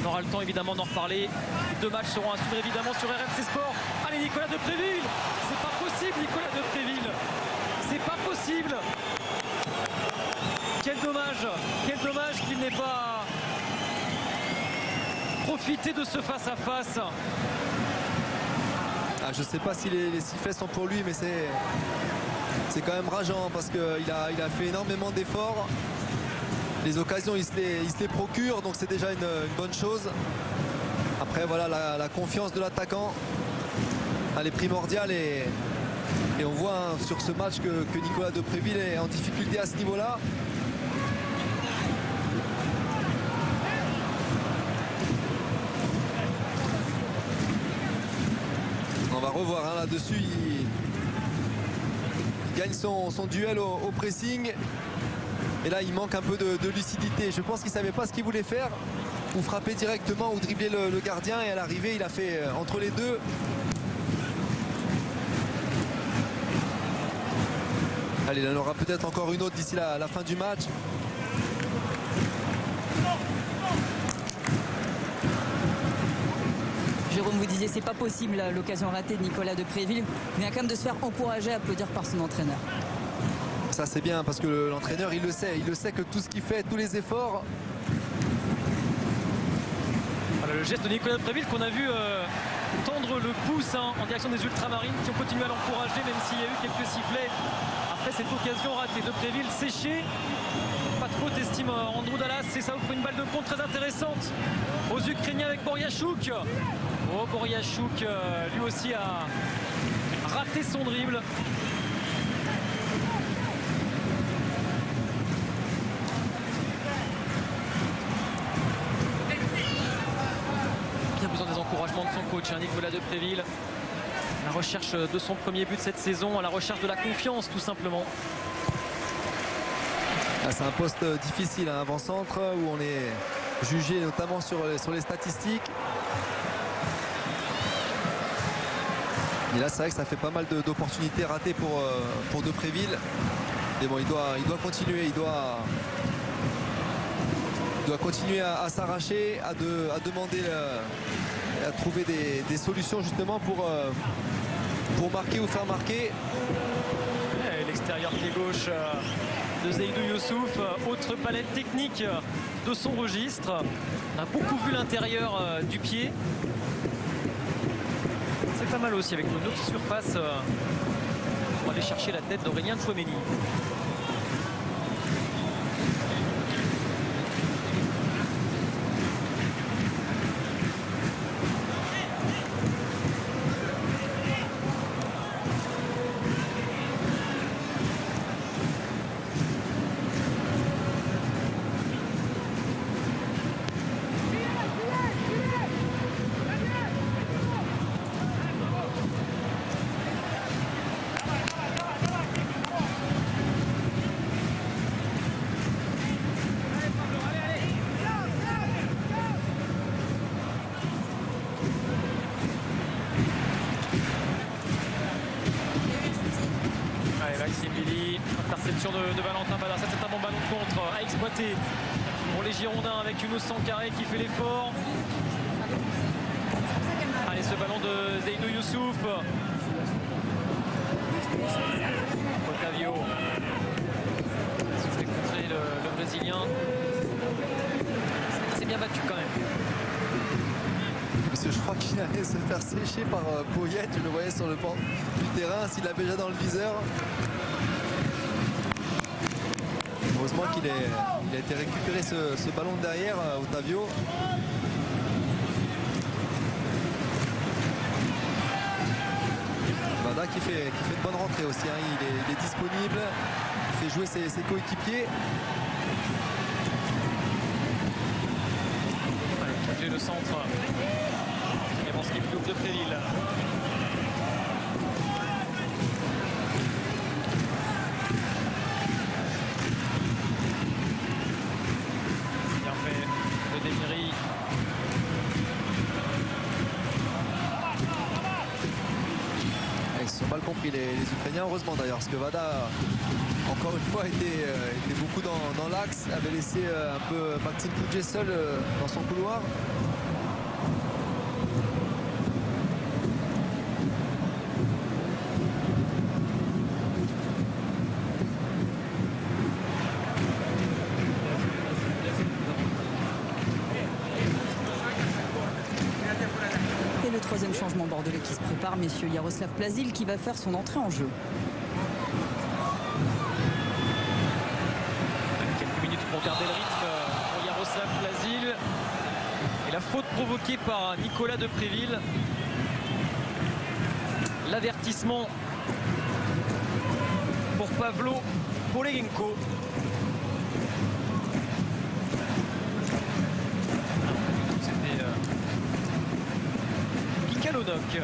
On aura le temps évidemment d'en reparler. Les deux matchs seront à suivre évidemment sur RMC Sport. Allez, Nicolas Depréville, c'est pas possible, Nicolas Depréville, c'est pas possible. Quel dommage qu'il n'ait pas profité de ce face-à-face. Je ne sais pas si les sifflets sont pour lui, mais c'est quand même rageant parce qu'il a fait énormément d'efforts. Les occasions, il se les procure, donc c'est déjà une bonne chose. Après, voilà, la confiance de l'attaquant, elle est primordiale et on voit hein, sur ce match que Nicolas Depréville est en difficulté à ce niveau-là. On va revoir hein, là-dessus. Il gagne son duel au pressing. Et là, il manque un peu de lucidité. Je pense qu'il ne savait pas ce qu'il voulait faire. Ou frapper directement ou dribbler le gardien. Et à l'arrivée, il a fait entre les deux. Allez, il en aura peut-être encore une autre d'ici la fin du match. Jérôme, vous disiez c'est pas possible l'occasion ratée de Nicolas Depréville. Il vient quand même de se faire encourager, applaudir par son entraîneur. Ça c'est bien parce que l'entraîneur il le sait que tout ce qu'il fait, tous les efforts. Voilà le geste de Nicolas Depréville qu'on a vu tendre le pouce en direction des Ultramarines qui ont continué à l'encourager même s'il y a eu quelques sifflets après cette occasion ratée. De Préville séché, pas de faute estime Andrew Dallas, et ça offre une balle de compte très intéressante aux Ukrainiens avec Boriachouk. Oh, Boriachouk lui aussi a raté son dribble. Bien besoin des encouragements de son coach, Nicolas De Préville. La recherche de son premier but cette saison, à la recherche de la confiance tout simplement. C'est un poste difficile, un avant-centre où on est jugé notamment sur les statistiques. Et là c'est vrai que ça fait pas mal d'opportunités ratées pour De Préville. Mais bon, il doit continuer, il doit continuer à s'arracher, à demander, à trouver des solutions justement pour marquer ou faire marquer. L'extérieur pied gauche de Seydou Youssouf, autre palette technique de son registre. On a beaucoup vu l'intérieur du pied. C'est pas mal aussi avec une autre surface. On va aller chercher la tête d'Aurélien Chouameni. Interception de Valentin Bada, ça c'est un bon ballon de contre à exploiter pour les Girondins avec Younous Sankaré qui fait l'effort. Allez, ce ballon de Seydou Youssouf. Otavio se fait contrer le Brésilien. C'est bien battu quand même. Monsieur, je crois qu'il allait se faire sécher par Poyet, je le voyais sur le banc du terrain, s'il avait déjà dans le viseur. Heureusement qu'il a été récupéré ce ballon de derrière, Otavio. Bada qui fait une bonne rentrée aussi, il est disponible, il fait jouer ses coéquipiers. Allez, toucher le centre. Yamanski qui coupe De Préville. Mal compris les Ukrainiens, heureusement d'ailleurs, parce que Vada encore une fois était beaucoup dans l'axe, avait laissé un peu Maxime Pouget seul dans son couloir. Troisième changement bordelais qui se prépare, messieurs. Yaroslav Plazil qui va faire son entrée en jeu. Quelques minutes pour garder le rythme pour Yaroslav Plazil. Et la faute provoquée par Nicolas De Préville. L'avertissement pour Pavlo Polegenko. Kalonok.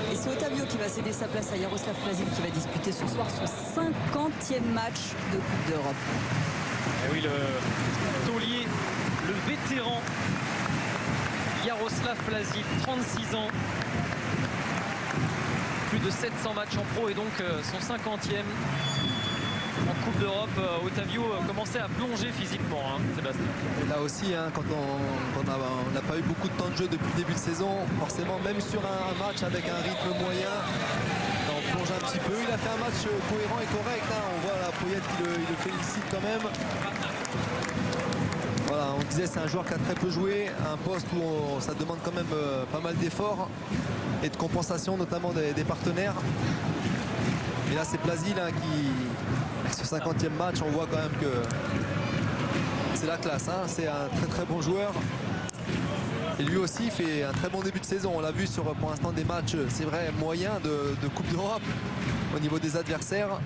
Et c'est Otavio qui va céder sa place à Yaroslav Plazil qui va disputer ce soir son 50e match de Coupe d'Europe. Et oui, le taulier, le vétéran Yaroslav Plazil, 36 ans. Plus de 700 matchs en pro et donc son 50e en Coupe d'Europe, Otavio commençait à plonger physiquement, hein, Sébastien. Et là aussi, hein, quand on n'a pas eu beaucoup de temps de jeu depuis le début de saison, forcément, même sur un match avec un rythme moyen, on plonge un petit peu. Il a fait un match cohérent et correct. Hein. On voit la Poyet qui le félicite quand même. Voilà, on disait c'est un joueur qui a très peu joué, un poste où ça demande quand même pas mal d'efforts et de compensation, notamment des partenaires. Et là, c'est Plasil hein, qui, sur 50e match, on voit quand même que c'est la classe. Hein. C'est un très très bon joueur. Et lui aussi fait un très bon début de saison. On l'a vu sur pour l'instant des matchs, c'est vrai, moyens de Coupe d'Europe au niveau des adversaires.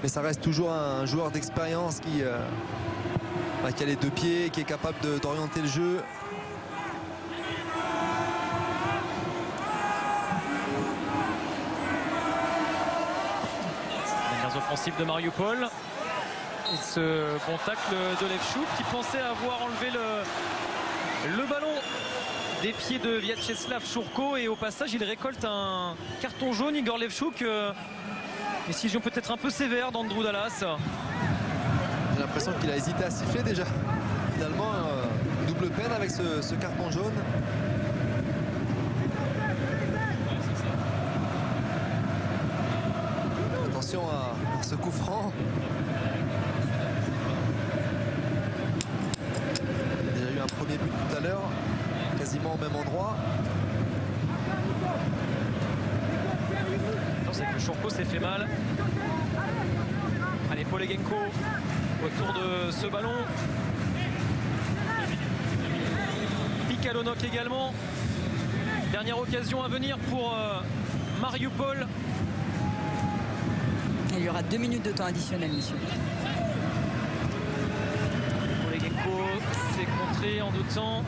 Mais ça reste toujours un joueur d'expérience qui a les deux pieds, qui est capable d'orienter le jeu. Dernières offensives de Mariupol. Et ce bon tacle de Levchuk qui pensait avoir enlevé le ballon des pieds de Vyacheslav Chourko. Et au passage, il récolte un carton jaune, Igor Levchuk. Décision peut-être un peu sévère d'Andrew Dallas. J'ai l'impression qu'il a hésité à siffler déjà. Finalement, double peine avec ce carton jaune. Attention à ce coup franc. Il y a déjà eu un premier but tout à l'heure, quasiment au même endroit. C'est que Chourko s'est fait mal. Allez, Polegenko autour de ce ballon. Pikalonok également. Dernière occasion à venir pour Mariupol. Il y aura 2 minutes de temps additionnel, monsieur. Polegenko s'est contré en 2 temps.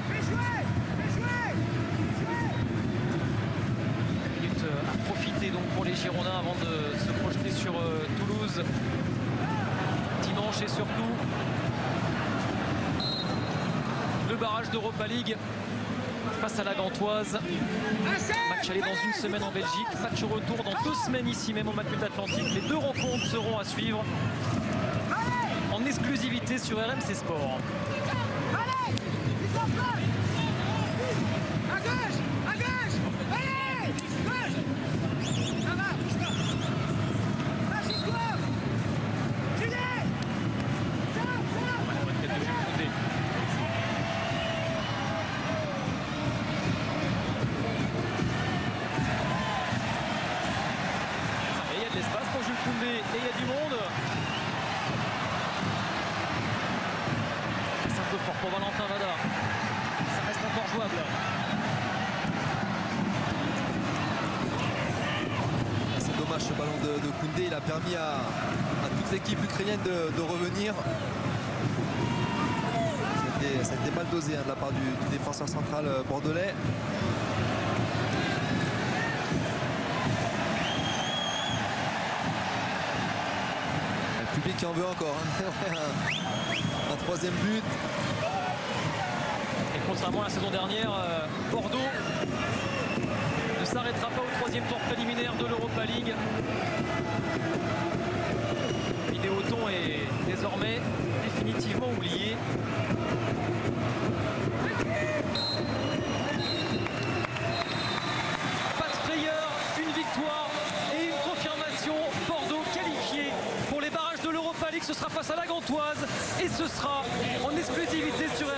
À profiter donc pour les Girondins avant de se projeter sur Toulouse dimanche et surtout le barrage d'Europa League face à la Gantoise. Match aller dans une semaine en Belgique, match retour dans 2 semaines ici même au Matmut Atlantique. Les 2 rencontres seront à suivre en exclusivité sur RMC Sport. Pour Valentin Vada, ça reste encore jouable. C'est dommage ce ballon de Koundé, il a permis à toute l'équipe ukrainienne de revenir. Ça a été mal dosé hein, de la part du défenseur central bordelais. Le public qui en veut encore. Hein. Un 3e but. Et contrairement à la saison dernière, Bordeaux ne s'arrêtera pas au 3e tour préliminaire de l'Europa League. Vidéoton est désormais définitivement oublié. Pas de frayeur, une victoire et une confirmation. Bordeaux qualifié pour les barrages de l'Europa League. Ce sera face à la Gantoise et ce sera en exclusivité sur